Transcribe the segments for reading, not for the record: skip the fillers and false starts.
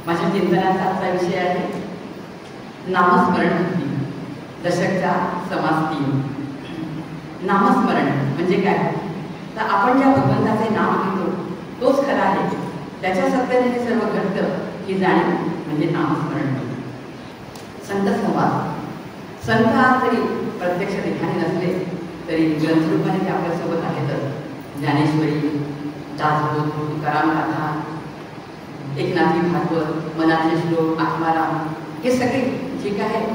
माझ्या चिंतनाचा आजचा विषय आहे नामस्मरण भक्ती, दशकचा समास 3. नामस्मरण म्हणजे काय? तर आपण ज्या भगवंताचे नाव घेतो तोच खरा आहे, त्याच्या सत्तेने हे सर्व घडतं ही जाणीव म्हणजे नामस्मरण. संत संवाद. संत आज जरी प्रत्यक्ष ठिकाणी नसले तरी ग्रंथरूपाने ते आपल्यासोबत आहेतच. ज्ञानेश्वरी, दासबोध, तुकाराम गाथा, एकनाथी भागवत, मनाचे श्लोक, आत्माराम, हे सगळे जे काय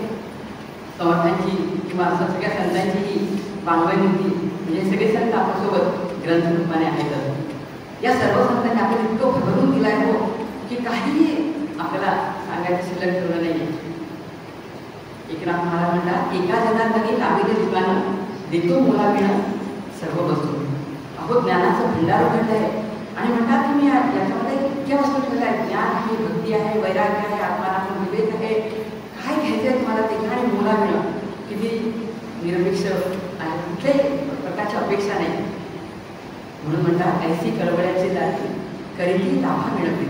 समर्थांची किंवा सगळ्या संतांची ही वाङ्मयमूर्ती म्हणजे सगळे संत आपल्यासोबत ग्रंथरूपाने आहेतच. या सर्व संतांनी आपण इतकं भरून दिलं आहे हो की काहीही आपल्याला सांगायचं शिल्लक ठेवलं नाही. एकनाथ महाराज म्हणतात, एका जनार्दनी लाविले दुकानं, देतो मुलाविणं सर्व वस्तू. अहो ज्ञानाचं भंडार उघडत आहे आणि म्हणतात तुम्ही याच्यामध्ये इतक्या वस्तू ठेवल्या आहेत, ज्ञान आहे, भक्ती आहे, वैराग्य आहे, आत्माराम विवेक आहे, काय घ्यायचं आहे तुम्हाला ते घ्या आणि मुलाविणं. किती निरपेक्ष आहे, कुठल्याही प्रकारची अपेक्षा नाही. म्हणून म्हणतात ऐसी कळवळ्याची जाती करीती लाभा मिळते.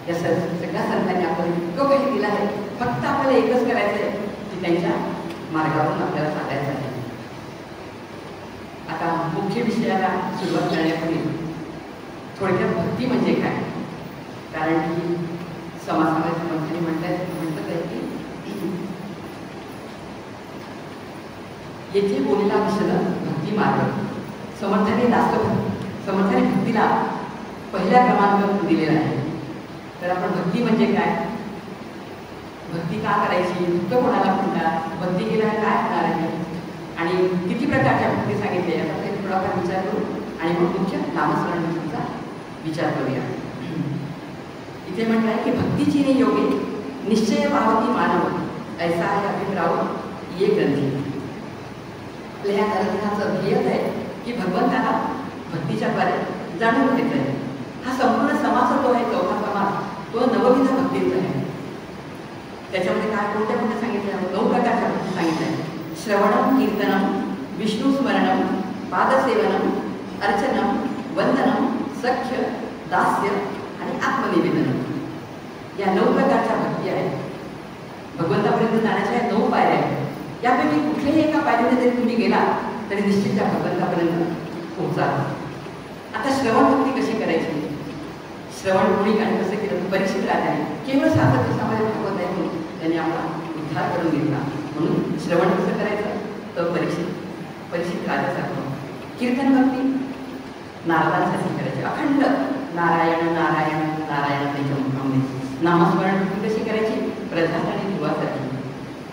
या सगळ्या संतांनी आपण इतकं काही दिलं आहे, फक्त आपल्याला एकच करायचं आहे की त्यांच्या मार्गावरून आपल्याला चालायचं आहे. आता मुख्य विषयाला सुरुवात करण्यापूर्वी थोडक्यात भक्ती म्हणजे काय? कारण की समाजामध्ये समर्थांनी म्हणत आहे की येथे बोललेला विषय भक्ती मार्ग. समर्थांनी भक्तीला पहिल्या क्रमांक दिलेला आहे. तर आपण भक्ती म्हणजे काय, भक्ती का करायची, भक्त कोणाला म्हणतात, भक्ती केल्याने काय होणार आहे आणि किती प्रकारच्या भक्ती सांगितले याचा थोडाफार विचार करू आणि मग मुख्य नामस्मरण भक्तीचा विचार करूया. इथे म्हटलं आहे की भक्तीची ने योगे निश्चय भावती मानव ऐसा आहे अभिप्राव ये ग्रंथी. आपल्या या ग्रंथाचं ध्येयच आहे की भगवंताला भक्तीच्या द्वारे जाणून घ्यायचं आहे. हा संपूर्ण समाज जो आहे, चौथा समाज, तो नवविध भक्तीचा आहे. त्याच्यामध्ये काय कोणत्या कोणत्या सांगितल्या? 9 प्रकारच्या भक्ती सांगितल्या आहेत. श्रवणम, कीर्तनम, विष्णू स्मरणम, पादसेवनम, अर्चनम, वंदनम, सख्य, दास्य आणि आत्मनिवेदनम. या 9 प्रकारच्या भक्ती आहेत. भगवंतापर्यंत जाण्याच्या या 9 पायऱ्या आहेत. यापैकी कुठल्याही एका पायरीने जरी तुम्ही गेला तरी निश्चित त्या भगवंतापर्यंत पोहोचा. आता श्रवण भक्ती कशी करायची? श्रवण कोणी आणि कसं केलं? परीक्षित राजाने केवळ 7 दिवसामध्ये भागवत आहे म्हणून त्यांनी आपला उद्धार करून घेतला. म्हणून श्रवण कसं करायचं? तर परीक्षित राजासारखं. कीर्तन भक्ती नारदांसाठी करायची, अखंड नारायण नारायण नारायण त्यांच्या मुखामध्ये. नामस्मरण भक्ती कशी करायची? प्रधान आणि ध्रुवासाठी.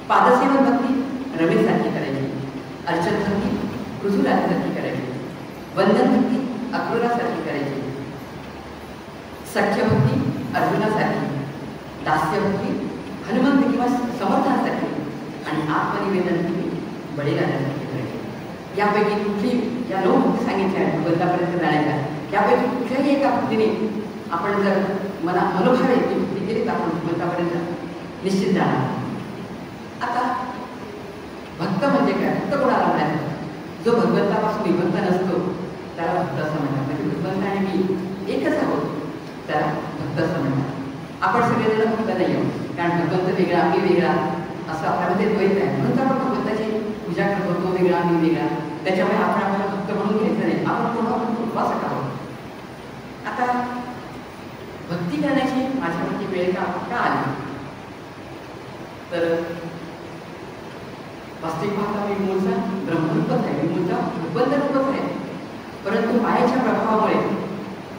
पादसेवन भक्ती रमेशसारखी करायची. अर्चन भक्ती पृथ्वीराजासारखी करायची. वंदन भक्ती अक्रूरासारखी करायची. सख्य भक्ती अर्जुनासारखी. दास्य भक्ती हनुमंत किंवा समर्थांसाठी आणि आत्मनिवेदन भक्ती बळीराजासाठी करायची. यापैकी कुठली या 9 भक्ती सांगितल्या आहेत भगवंतापर्यंत जाण्याच्या, यापैकी कुठल्याही एका भक्तीने आपण जर मनोभावे ती भक्ती केली तर आपण भगवंतापर्यंत निश्चित जाणार. आता भक्त म्हणजे काय? भक्त कोणाला म्हणायचं? जो भगवंतापासून विभक्त नसतो त्याला भक्त असं म्हणतात. म्हणजे भगवंत आणि मी एकच आहोत, त्याला भक्त असं म्हणतात. आपण सगळेजण भक्त नाही आहोत, कारण भगवंत वेगळा मी वेगळा असं आपल्यामध्ये द्वैत आहे. म्हणून आपण भगवंताची पूजा करतो, तो वेगळा मी वेगळा. त्याच्यामुळे आपण आपल्याला भक्त म्हणून घ्यायचं नाही. आपण कोणाला उपासक आहोत. आता भक्ती करण्याची माझ्यावरती वेळ का आली? तर वास्तविक पाहता मी मूळचा ब्रह्मरूपच आहे, मी मूळचा भगवंत रूपच आहे. परंतु मायेच्या प्रभावामुळे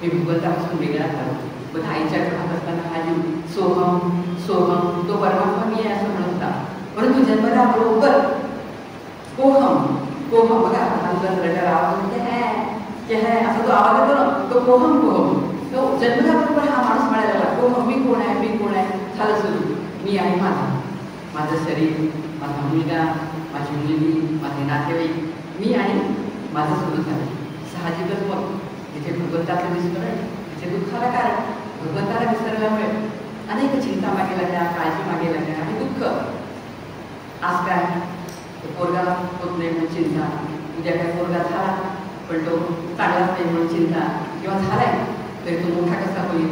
मी भगवंतापासून वेगळा झालो. बघा आईच्या घरात असताना हा जीव सोहम सोहम तो परमात्मा मी आहे असं म्हणत होता. परंतु जन्मला बरोबर कोहम कोहम, बघा आवाज है असा जो आवाज येतो ना, तो कोहम कोहम. तो जन्मला बरोबर हा माणूस म्हणायला लागला कोहम, मी कोण आहे, मी कोण आहे. झालं सुरू, मी आहे माझं शरीर, माझा मुलगा, माझी मुलगी, माझे नातेवाईक, मी आणि माझं सुरू झालं. साहजिकच मग तिथे भगवंताचं विस्मरण, तिथे दुःखाला कारण. भगवंताला विसरल्यामुळे अनेक चिंता मागे लागल्या, काळजी मागे लागल्या आणि दुःख. आज काय पोरगा होत नाही म्हणून चिंता, उद्या काय पोरगा झाला पण तो चांगलाच नाही म्हणून चिंता, किंवा झालाय तरी तो मोठा कसा होईल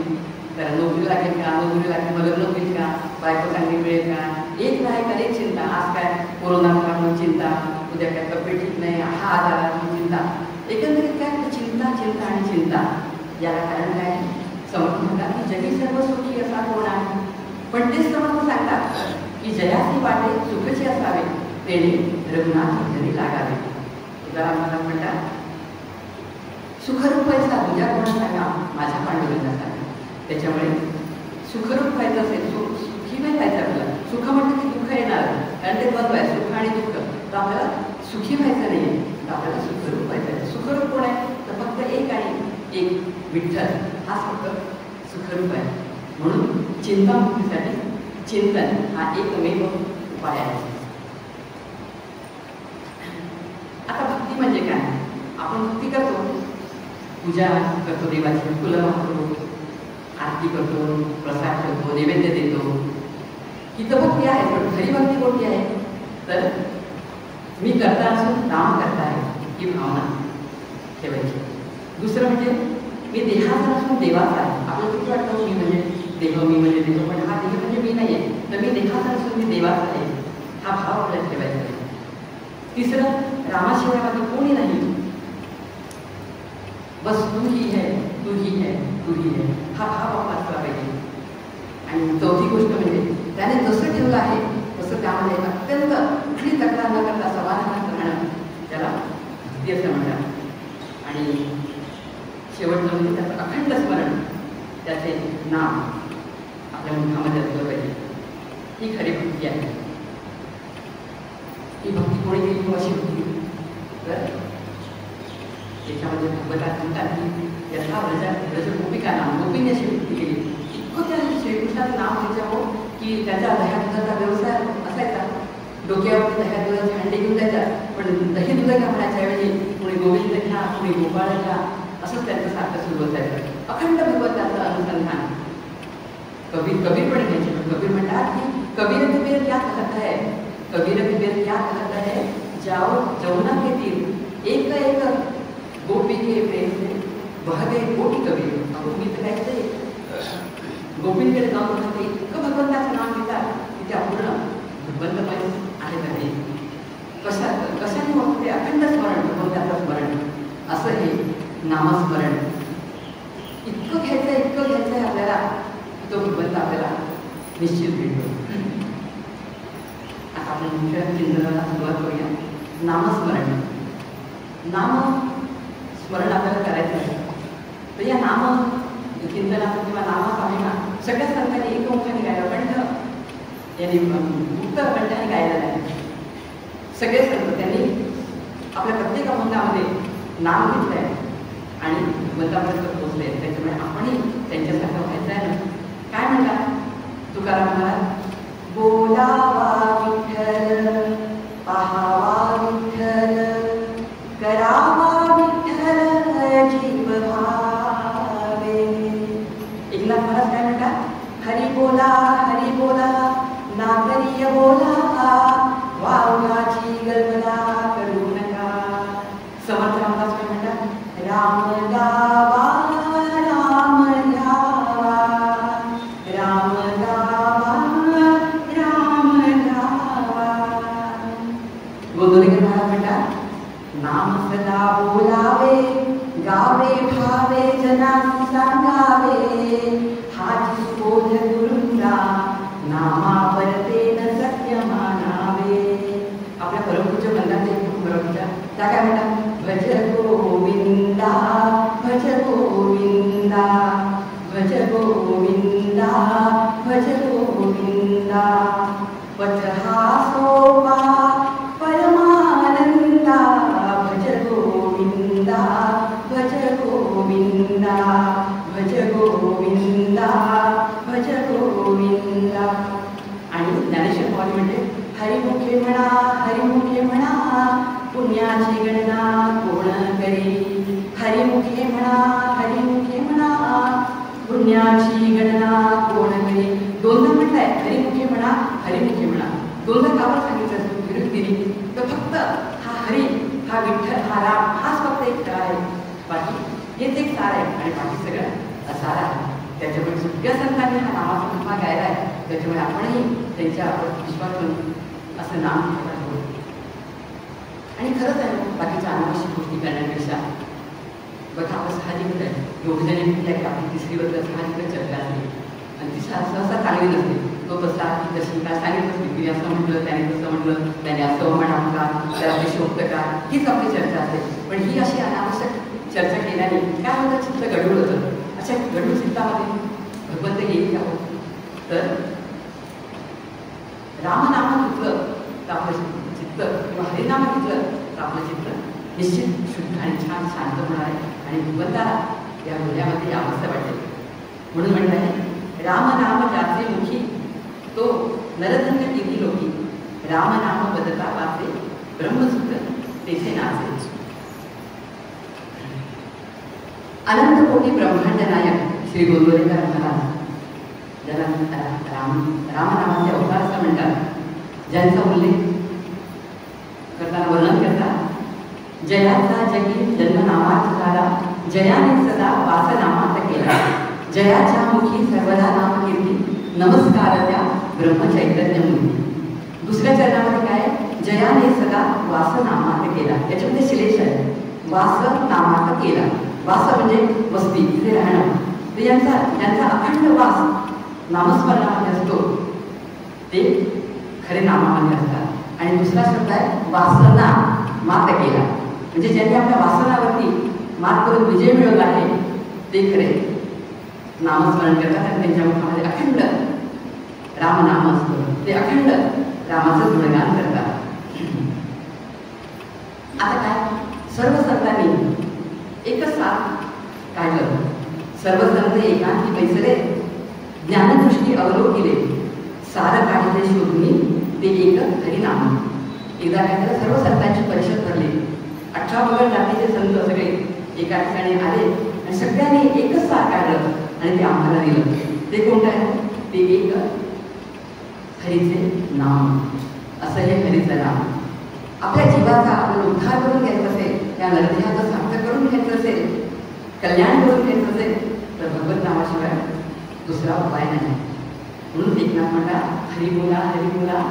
त्याला नोकरी लागेल का, नोकरी लागेल मग लग्न होईल का, बायको चांगली मिळेल का, एक नाही का एक चिंता. आज काय कोरोना म्हणून चिंता, उद्या काय तब्येत ठीक नाही, हा आजार म्हणून चिंता. एकंदरीत काय चिंता चिंता आणि चिंता. याला कारण काय? समर्थ म्हणतात की जगी सर्व सुखी असा कोण आहे. पण तेच समर्थ सांगतात की जयाची वाटे सुखची असावे, तेणे रघुनाथ घरी लागावे. तुकाराम महाराज म्हणतात सुखरूप व्हायचा तुझ्या कोणा सांगा, माझ्या पांडुरंगा सांगा. त्याच्यामुळे सुखरूप व्हायचं असेल, सुखी नाही व्हायचं आपल्याला. सुख म्हटलं की दुःख येणार, कारण ते बंद आहे सुख आणि दुःख. तर आपल्याला सुखी व्हायचं नाही आहे, तर आपल्याला सुखरूप व्हायचं आहे. सुखरूप कोण आहे? तर फक्त एक आणि एक विठ्ठल, हाच फक्त सुखरूप आहे. म्हणून चिंतामुक्तीसाठी चिंतन हा एकमेव उपाय आहे. आता भक्ती म्हणजे काय? आपण भक्ती करतो, पूजा करतो, देवाची फुलं वाहतो, आरती करतो, प्रसाद ठेवतो, नैवेद्य देतो. इथं भक्ती आहे. पण खरी भक्ती कोणती आहे? तर मी करता असून नाम करता आहे ही भावना ठेवायची. दुसरं म्हणजे मी देहाचा असून देवाचा आहे. आपल्याला किती वाटतं मी म्हणजे देह, मी म्हणजे देह, पण हा देह म्हणजे मी नाही आहे, तर मी देहाचा असून मी देवाचा आहे, हा भाव आपल्याला ठेवायचा आहे. तिसरं, रामाशिवाय माझं कोणी नाही, बस तू ही है, तू ही है, तू ही है, हा भाव आपला असला पाहिजे. आणि चौथी गोष्ट म्हणजे त्याने जसं ठेवलं आहे तसं त्यामध्ये अत्यंत कुठली तक्रार न करता समाधानात राहणं, त्याला भक्ती असं म्हणतात. आणि शेवटचं म्हणजे त्याचं अखंड स्मरण, त्याचे नाम आपल्या मुखामध्ये असलं पाहिजे. ही खरी भक्ती आहे. ही भक्ती कोणी केली अशी भक्ती? तर त्याच्यामध्ये भगवतात म्हणतात की यथा व्रज गोपिका नाम, गोपीने अशी भक्ती केली. इतकं त्या श्रीकृष्णाचं नाम त्याच्यामुळं की त्याचा दह्या दुधाचा व्यवसाय असायचा. डोक्यावरती दह्या दुधाचे हंडे घेऊन जायचा, पण दही दूध घ्या म्हणायच्या ऐवजी कोणी गोविंद घ्या, कोणी गोपाळ घ्या, असंच त्यांचं सारखं सुरू असायचं. अखंड भगवताचं अनुसंधान. कबीर पण घ्यायचे, पण कबीर म्हणतात की कबीर कबीर क्या कहता है, कबीर कबीर क्या कहता है, जाओ जमुना के तीर एक एक गोपी के प्रेम से बह गए कोटी कबीर. आपण गीत गायचंय, गोपींकडे जाऊन म्हणते इतकं भगवंताचं नाम घेतात की त्या पूर्ण भगवंतमय आहे नाही. कशाने होतं ते अखंड स्मरण, भगवंताचं स्मरण, असं हे नामस्मरण. इतकं घ्यायचं आपल्याला, तो भगवंत आपल्याला निश्चित भेटतो. आता आपण मुख्य चिंतनाला सुरुवात करूया. नामस्मरण. नामस्मरण आपल्याला करायचं आहे. तर या नाम चिंतनाचं किंवा नामस्वामीना सगळ्या संतांनी एकमुखाने गायला, कंठ यांनी मुक्त कंठाने गायला नाही. सगळे संत त्यांनी आपल्या प्रत्येक अभंगामध्ये नाम घेतलं आहे आणि भगवंतापर्यंत पोहोचले. त्याच्यामुळे आपणही त्यांच्यासारखं व्हायचं आहे ना. काय म्हणतात तुकाराम महाराज? बोलावा विठ्ठल, पाहावा विठ्ठल, करावा विठ्ठल जीव भावे. एकनाथ महाराज काय म्हणतात? हरी बोला नागरीय बोला, वावगाची गलबला करू नका. समर्थ रामदास काय म्हणतात? राम गावा राम गावा, राम गावा राम गावा. गोंधळीकर महाराज म्हणतात नाम सदा बोलावे, गावे भावे जनांना सांगावे, हाची बोध गुरुंचा नामा परतेन सत्य मानावे. आपल्या परमपूज्य बंधाचे परमपूज्य त्या काय म्हणतात? भज गोविंदा भज गोविंदा, भज गोविंदा भज गोविंदा, पथ हा सोपा परमानंदा, भज गोविंदा भज गोविंदा, भज गोविंदा भज गोविंदा. आणि ज्ञानेश्वर माऊली म्हणते हरिमुखे म्हणा पुण्याची गणना कोण करी. हरिमुखे म्हणा पुण्याची गणना कोण करी. दोनदा म्हणताय हरिमुखे म्हणा. दोनदा कावर सांगितलं विरुद्धिनी? तर फक्त हा हरी, हा विठ्ठल, हा राम हाच फक्त एक खरा आहे. बाकी हेच एक सार आहे आणि बाकी सगळं असार आहे. त्याच्यामुळे सगळ्या संतांनी हा नामाचा महिमा गायला आहे. त्याच्यामुळे आपणही त्यांच्यावर विश्वास करून असं नाम घ्यायला हवं. आणि खरंच आहे बाकीच्या अनावश्यक गोष्टी करण्यापेक्षा बघा आपण साहजिकच आहे. योगदाने म्हटलं की आपली तिसरीबद्दल साहजिकच चर्चा असते आणि ती सहसा चांगली नसते. तो तसा की तशी काय सांगितलंच नाही. तिने असं म्हटलं, त्याने तसं म्हटलं, त्याने असं म्हणावं का, त्याला शोभतं का, हीच आपली चर्चा असते. पण ही अशी अनावश्यक चर्चा केल्याने काय होतं, चित्त गडूळ होतं. अशा गडूळ चित्तामध्ये भगवंत येईल का? तर रामनाम घेतलं तर आपलं चित्त किंवा हरिनाम घेतलं तर आपलं चित्त निश्चित शुद्ध आणि छान शांत होणार आहे आणि भगवंताला या हृदयामध्ये यावंसं वाटेल. म्हणून म्हणत आहे रामनाम ज्याचे मुखी तो नरधन्य किती लोकी, रामनाम बदता वाचे ब्रह्मसूत्र तेथे नाचे. अनंत कोटी ब्रह्मांड नायक श्री गोंदवलेकर महाराज ज्याला रामनामाचे अवतार असं म्हणतात, ज्यांचा उल्लेख करताना वर्णन करतात. जयाचा जगी जन्म नामात झाला, जयाने सदा वासनामात केला. जयाच्या मुखी सर्वदा नाम कीर्ती, नमस्कार त्या ब्रह्मचैतन्य मुली. दुसऱ्या चरणामध्ये काय, जयाने सदा वासनामात केला. याच्यामध्ये श्लेष आहे, वासनामात केला. वास म्हणजे वस्ती, तिथे राहणं. तर ज्यांचा अखंड वास नामस्मरणामध्ये असतो ते खरे नामामध्ये असतात. आणि दुसरा शब्द आहे वासना मात केला, म्हणजे ज्यांनी आपल्या वासनावरती मात करून विजय मिळवला आहे ते खरे नामस्मरण करतात आणि त्यांच्या मुखामध्ये अखंड रामनाम असतं. ते अखंड रामाचं गुणगान करतात. आता काय, सर्व संतांनी एकच साथ काढलं. सर्व संत एकांती बैसले, ज्ञानदृष्टी अवलोकिले, सार काढले शोधून ते एक हरिनाम. एकदा काय झालं, सर्व संतांची परिषद भरली. 18 वगैरे जातीचे संत सगळे एका ठिकाणी आले आणि सगळ्यांनी एकच सार काढलं आणि ते आम्हाला दिलं. ते कोणतं आहे, ते एक हरीचे नाम. असं हे हरीचं नाम. आपल्या जीवाचा आपण उद्धार करून घ्यायचा असेल, या नरदेहाचं सार्थक करून घ्यायचं असेल, कल्याण करून घ्यायचं असेल तर भगवत नामाशिवाय दुसरा उपाय नाही. म्हणून एकनाथ म्हणता हरी बोला, हरी बोला,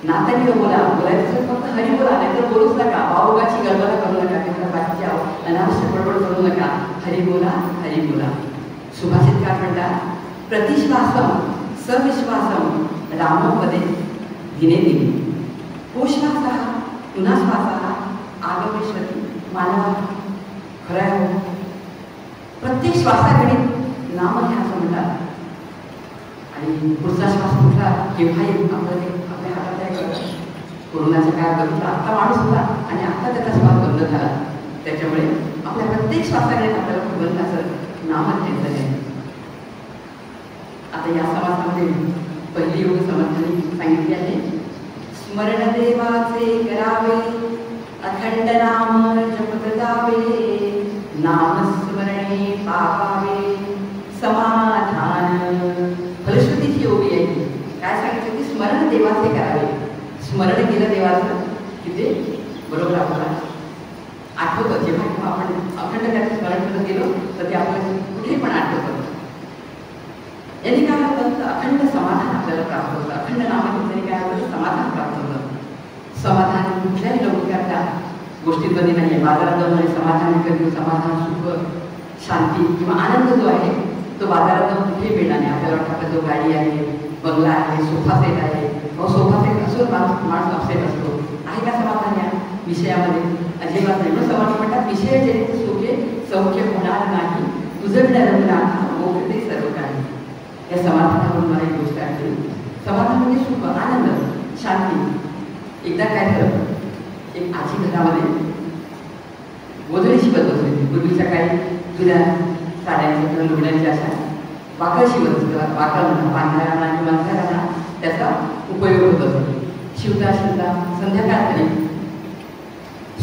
नातानी बोला. बोलायचं फक्त हरी बोला, नाहीतर बोलूच नका. बावगाची गडबड करू नका किंवा बाकीच्या अनावश्यक बडबड करू नका. हरी बोला, हरी बोला. सुभाषितकार म्हणतात प्रतिश्वासम सविश्वासम रामपदे दिने दिने, कोश्वासा पुन्हा श्वासा आगमेश्वरी मानवा. खरं आहे, प्रत्येक श्वासाकडे नाम घ्या असं म्हणतात. आणि पुढचा श्वास कुठला केव्हा येईल आपल्या हातात आहे. कोरोनाच्या काळात बघितला, आत्ता माणूस होता आणि आत्ता त्याचा श्वास बंद झाला. त्याच्यामुळे आपल्या प्रत्येक श्वासाकडे आपल्याला भगवंताचं नाम घ्यायचं आहे. आता या समासामध्ये पहिली योग समर्थांनी सांगितली आहे, स्मरण देवाचे करावे, अखंड नाम जपत जावे, नामस्मरणे पावावे समाधान. फलश्रुतीची योगी आहे. काय सांगितलं की स्मरण देवाचे करावे. स्मरण केलं देवाचं की ते बरोबर आपल्याला आठवतं. जेव्हा केव्हा आपण अखंड त्याचं स्मरण करत गेलो तर ते आपल्याला कुठेही पण आठवतं. यांनी काय होतं, अखंड समाधान आपल्याला प्राप्त होतं. अखंड नामाने काय होतं, समाधान प्राप्त होतं. समाधान कुठल्याही लौकिकाच्या गोष्टींमध्ये नाही आहे. बाजारात जाऊन आणि समाधान कधी समाधान, सुख, शांती किंवा आनंद जो आहे तो बाजारात जाऊन कुठेही मिळणार नाही. आपल्याला वाटतं आपला जो गाडी आहे, बंगला आहे, सोफा सेट आहे, सोफा सेट असो माणूस अपसेट असतो. आहे का समाधान या विषयामध्ये? अजिबात नाही. म्हणून समाधी म्हणतात विषय जे सुखे सौख्य होणार नाही, तुझं विणारंभनाथ मोक्षते सर्व काही. या समाधानावरून मला एक गोष्ट आठवली. समाधान म्हणजे सुख, आनंद, शांती. एकदा काय झालं, एक आजी घरामध्ये गोधडी शिवत बसली होती. पूर्वीच्या काही जुन्या साड्यांच्या किंवा लुगड्यांच्या अशा वाकळ शिवत असतो. वाकळ म्हणा, पांढऱ्या म्हणा किंवा मंथऱ्या म्हणा, त्याचा उपयोग होत असतो. शिवता शिवता संध्याकाळ झाली,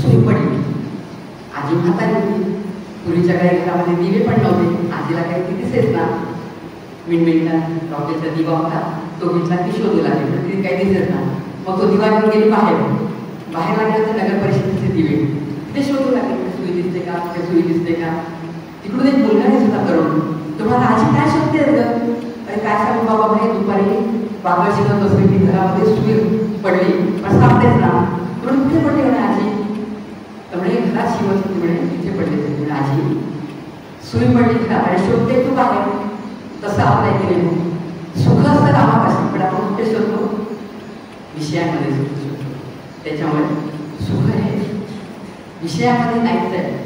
सुरू पडली. आजी म्हातारी होती. पूर्वीच्या काही घरामध्ये दिवे पण नव्हते. आजीला काही ती दिसेच ना. मिणमिणला रॉकेटचा दिवा होता, तो घेतला की शोधू लागले, पण तिथे काही दिसत ना. मग तो दिवा घेऊन गेली बाहेर. बाहेर लागले तर नगर परिषदेचे दिवे ते शोधू लागले. सुई दिसते का, ते सुई दिसते का. तिकडून एक मुलगा दिसत होता तरुण. तुम्हाला आजी काय शब्द आहेत ग? अरे काय सांगू बाबा, भाई दुपारी बाबा शिकत बसली की घरामध्ये सुई पडली, पण सापडेच ना. म्हणून कुठे पडली म्हणे आजी? त्यामुळे घरात शिवत होती म्हणे, तिथे पडली होती आजी. सुई पडली घरात आणि शोधते तू बाहेर. तसं आपल्या इथे सुख असतं कामापासून, पण आपण कुठे शोधतो? विषयामध्ये शोधतो. त्याच्यामुळे सुख हे विषयामध्ये नाहीच आहे.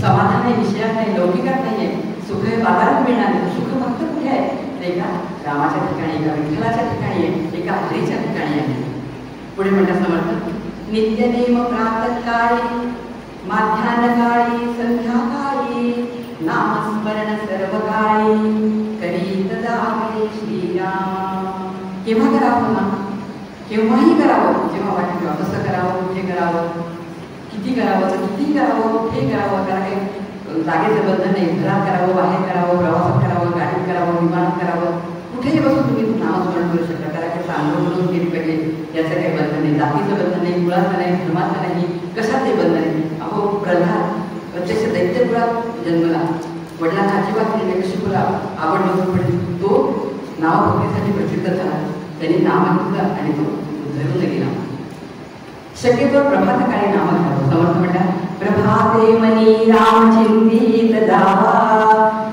समाधान हे विषयात नाही, लौकिकात नाही आहे. सुख हे बाजारात मिळणार नाही. सुख फक्त कुठे आहे? एका रामाच्या ठिकाणी, एका विठ्ठलाच्या ठिकाणी आहे, एका हरीच्या ठिकाणी आहे. पुढे म्हणतात समर्थ, नित्यनेम प्रातःकाळी माध्यान्हकाळी संध्याकाळी नामस्मरण सर्वकाळी करीत जावे श्रीराम. केव्हा करावं ना? केव्हाही करावं, जेव्हा वाटेल तेव्हा. कसं करावं, कुठे करावं, किती करावं, किती करावं, कुठे करावं. त्याला काही जागेचं बंधन नाही. घरात करावं, बाहेर करावं, प्रवासात करावं, गाडीत करावं, विमानात करावं, कुठेही बसून तुम्ही नामस्मरण करू शकता. त्याला काही चांगलं म्हणून केली पाहिजे याचं काही बंधन नाही. जातीचं बंधन नाही, मुळाचं नाही, धर्माचं नाही, कशाचंही बंधन नाही. अहो प्रल्हाद प्रत्यक्ष दैत्यकुळात जन्मला, वडिलांना अजिबात हिरण्यकशिपूला आवड नव्हती, पण तो नामभक्तीसाठी प्रसिद्ध झाला. त्यांनी नाम घेतलं आणि तो धरून गेला. शक्यतो प्रभातकाळी नाम घ्यावं. समर्थ म्हणतात, प्रभाते मनी राम चिंतित जावा,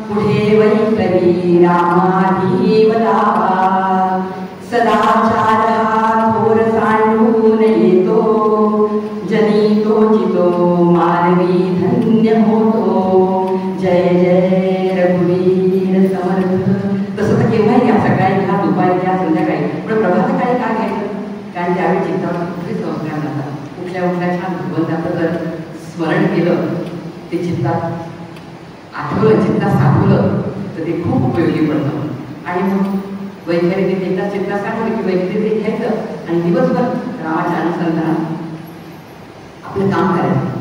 पुढे वैकली रामाधीव लावा. सदाचार हा थोर सांडून येतो, जनी तो जितो मानवी धन्य होतो. जय जय रघुवीर समर्थ. तसं तर केव्हाही घ्या, सकाळी घ्या, दुपारी घ्या, संध्याकाळी. पण प्रभातकाळी काय घ्यायचं? कारण त्यावेळी चित्तावर कुठले संस्कार नसतात. कुठल्या कुठल्या छान भगवंताचं जर स्मरण केलं, ते चित्तात आठवलं, चित्तात साठवलं तर ते खूप उपयोगी पडतं. आणि मग वैखरी ते एकदा चित्तात साठवलं की वैखरी ते घ्यायचं आणि दिवसभर रामाच्या अनुसंधानात आपलं काम करायचं.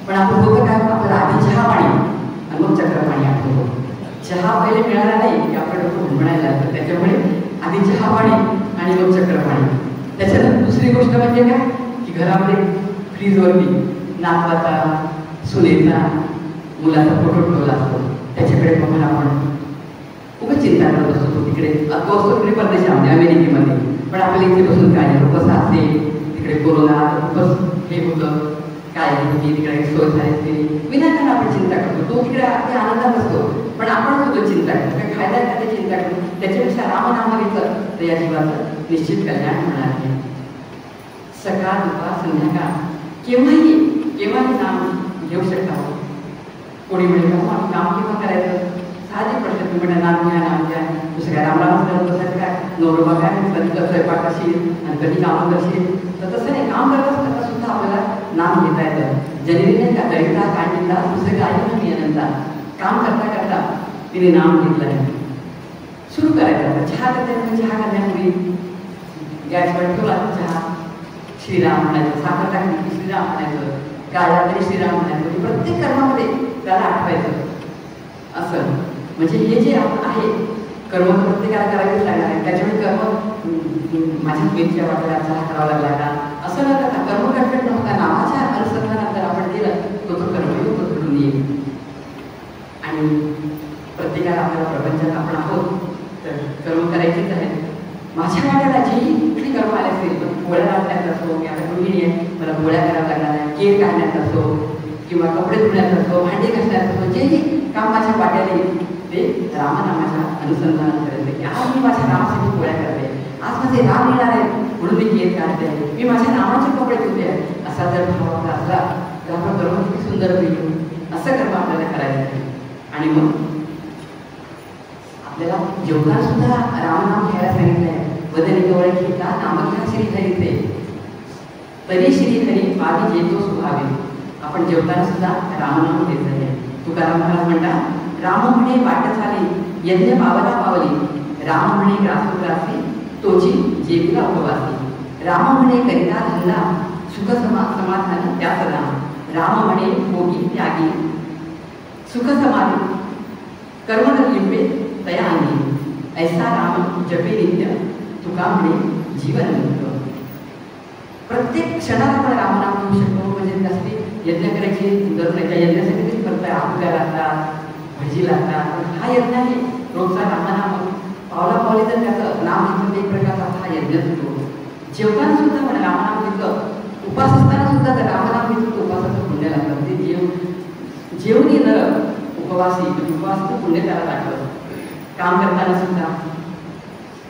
पण आपण होतं काय, आपल्याला आधी चहा पाणी आणि मग चक्रपाणी आठवतो. चहा पहिले मिळाला नाही की आपण डोकं म्हणायला लागतं. त्याच्यामुळे आधी चहा पाणी आणि मग चक्रपाणी. त्याच्यानंतर दुसरी गोष्ट म्हणजे काय की घरामध्ये फ्रीजवरती नातवाचा, सुनेचा, मुलाचा फोटो ठेवला असतो. त्याच्याकडे बघून आपण खूपच चिंता करत असतो. तो तिकडे तो असतो तिकडे परदेशामध्ये, अमेरिकेमध्ये. पण आपल्या इथे बसून काय कसं असेल, तिकडे कोरोना खूपच हे होतं, काय होती तिकडे सोय झाली असते, विनाकारण आपण चिंता करतो. तो तिकडे अगदी आनंदात असतो, पण आपण सुद्धा चिंता करतो. काय फायदा काय चिंता करतो. त्याच्यापेक्षा रामनाम घेतलं तर या जीवाचं निश्चित कल्याण होणार आहे. सकाळ, दुपार, संध्याकाळ केव्हाही नाम घेऊ शकता. कोणी म्हणजे आम्ही काम केव्हा करायचं? साहजिक प्रश्न. तुम्ही म्हणा नाम घ्या. दुसरं काय रामराम करत बसायचं काय? नवरोबा काय कधी स्वयंपाक करशील आणि कधी कामं करशील, तर तसं नाही. काम करत असताना सुद्धा आपल्याला नाम घेता येतं. जनरीने का कविता काढलेला दुसरं काही नाही अनंता. काम करता करता तिने नाम घेतलं आहे. सुरू करायचं. चहा करता चहा करण्यापूर्वी गॅसवर ठेवला चहा, श्रीराम म्हणायचं. साखर टाकली की श्रीराम म्हणायचं. गाळला तरी श्रीराम म्हणायचं. प्रत्येक कर्मामध्ये त्याला आठवायचं. असं म्हणजे हे जे आहे कर्म प्रत्येकाला करावेच लागणार आहे. त्याच्यामुळे कर्म माझ्या मिरच्या वाटायला चहा करावा लागला का असं न करता कर्म कटकट नव्हता. नामाच्या अनुसंधानात जर आपण केलं तो कर्मयोग घडून येईल. आणि प्रत्येकाला आपल्या प्रपंचात आपण आहोत तर कर्म करायचीच आहे. माझ्या वाट्याला जी कुठली कर्म आली असेल, पण पोळ्या राखण्यात असो, की आता गृहिणी आहे मला पोळ्या कराव्या लागणार आहे, केर काढण्यात असो किंवा कपडे धुण्यात असो, भांडे घासण्यात असो, जेही काम माझ्या वाट्याला येईल ते रामनामाच्या अनुसंधानात करायचं. की आज मी माझ्या रामासाठी पोळ्या करते, आज माझे राम येणार आहे म्हणून मी केर काढते आहे, मी माझ्या रामाचे कपडे धुते आहे. असा जर भाव आपला असला तर आपण कर्म किती सुंदर होईल. असं कर्म आपल्याला करायचं आहे. आणि मग आपल्याला जेवताना सुद्धा रामनाम घ्यायला सांगितलं आहे. वदनी जवळ घेता नाम घ्या श्री हरीचे, तरी श्री हरी पावी जेतो सुभावे. आपण जेवताना सुद्धा रामनाम घेत आहे. तुकाराम महाराज म्हणतात, राम म्हणे वाट झाली यज्ञ पावला पावली, राम म्हणे ग्रासोग्रासी तोची जेविला उपवासी, राम म्हणे करिता धंदा सुख समाधान त्या सदा, राम म्हणे भोगी त्यागी सुख समाधी कर्म लिंबे तया अंगी, ऐसा राम जपे नित्य तुका म्हणे जीवन मुक्त. प्रत्येक क्षणात आपण रामनाम घेऊ शकतो. म्हणजे जास्ती यज्ञ करायची गरज नाही. त्या यज्ञासाठी कधी करताय आहुत्या लागतात, भजी लागतात. हा यज्ञ आहे रोजचा रामनाम. पावला पावली जर त्याचं नाम घेतलं एक प्रकारचा हा यज्ञ होतो. जेवताना सुद्धा पण रामनाम घेतलं, उपास असताना सुद्धा जर रामनाम घेतलं तर उपासाचं पुण्य लागतं. ते जेवून येणं उपवासी उपवासाचं पुण्य त्याला लागतं. काम करताना सुद्धा,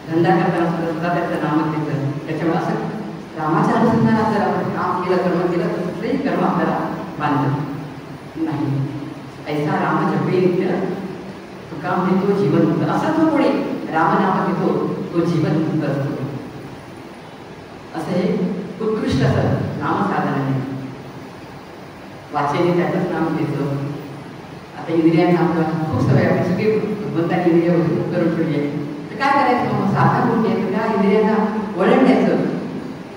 धंदा करताना सुद्धा त्याचं नाम घेतलं. त्याच्यामुळे असं रामाच्या अनुसंधानात जर आपण काम केलं, कर्म केलं तर कुठलंही कर्म आपल्याला बांधत नाही. ऐसा राम जपे नित्य काम देतो जीवन मुक्त. असा जो कोणी रामनाम घेतो तो जीवन मुक्त असतो. असं हे उत्कृष्ट असं नामसाधन आहे. वाचेने त्याचंच नाम घेतो. आता इंद्रियांना आपल्याला खूप सवय, आपण सगळे भगवंतांनी इंद्रिय खूप करून ठेवली आहे. तर काय करायचं मग? साधना कोणती आहे? तर त्या इंद्रियांना वळण द्यायचं,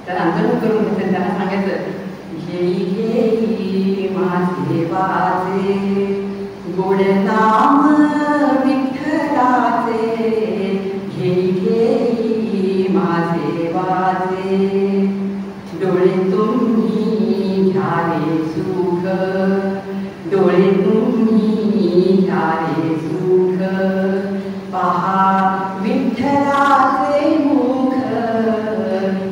त्याला अंतर्मुख करून घ्यायचं. त्यांना सांगायचं, घेई घेई माझे वाचे गोड नाम विठ्ठलाचे, घेई घेई माझे वाचे डोळे तुम्ही घ्यावे सुख, डोळे तुम्ही घ्यावे सुख, पहा विठ्ठलाचे मुख,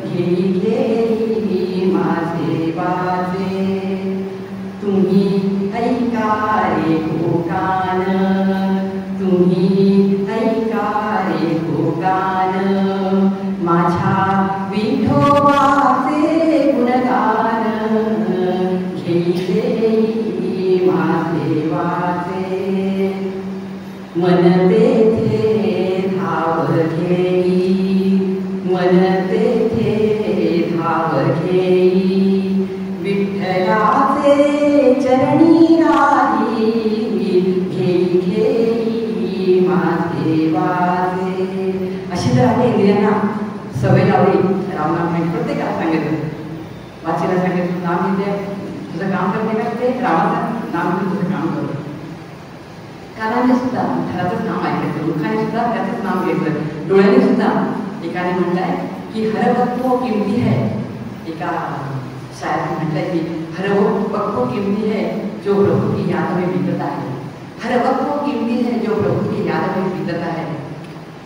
घेई घेई माझे वाचे तुम्ही ऐका रे कान, तुम्ही ऐका रे कान, माझ्या विठोबाचे गुणगान, घेई घेई माझे वाचे मन तेथे धाव घेई, मन तेथे धाव घेई, विठ्ठलाचे चरणी राही, घेई घेई माझे वाचे. अशी जर आपण इंद्रियांना सवय लावली, रामनाम म्हणजे प्रत्येकाला सांगितलं, वाचीला सांगितलं नाम घेते, तुझं काम करते का ते रामाचं नाम घेऊन तुझं काम करतो. कानाने सुद्धा विठ्ठलाचंच नाम ऐकायचं, मुखाने सुद्धा त्याचंच नाम घेतलं, डोळ्याने सुद्धा. एकाने म्हटलंय की हरवत्व किमती है, एका शायराने म्हटलंय की हरवत्व किमती है जो प्रभु की याद में बीतता है, हरवत्व किमती है जो प्रभु की याद में बीतता है,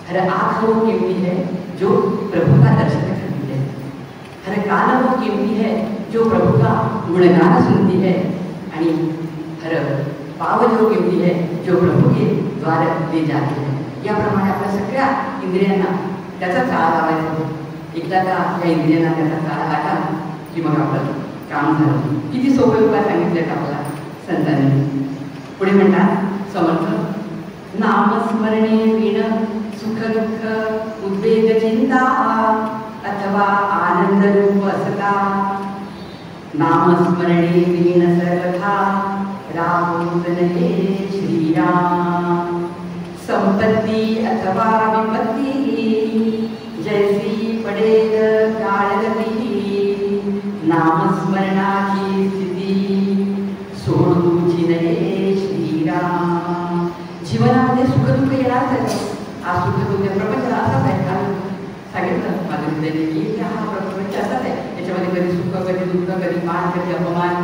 हर आँख वो कीमती है जो प्रभु का दर्शन करती है, हर कान वो कीमती है जो प्रभु का गुणगान सुनती है, आणि हर पाव जो कीमती है जो प्रभु के द्वार ले जाती है. याप्रमाणे आपल्या सगळ्या इंद्रियांना त्याचा चाळा लावायचा. एकदा का या इंद्रियांना त्याचा चाळा लागला की मग आपलं काम झालं. किती सोपे उपाय सांगितले आपल्याला संतांनी. पुढे म्हणतात समर्थ, नामस्मरणे विण सुख दुःख उद्वेग चिंता अथवा आनंद रूप असता, नामस्मरणे विण सर्वथा रामोदन हे श्रीराम, संपत्ती अथवा विपत्ती जैसी पडेल काळगती, नामस्मरणाची स्थिती सोडूची नये श्रीराम. जीवनामध्ये सुखदुःख येणारच आहे. हा सुखदुःख प्रपंच असाच आहे. काल सांगितलं माझ्या विद्यार्थी की हा प्रपंच असाच आहे. याच्यामध्ये कधी सुख, कधी दुःख, कधी मान, कधी अपमान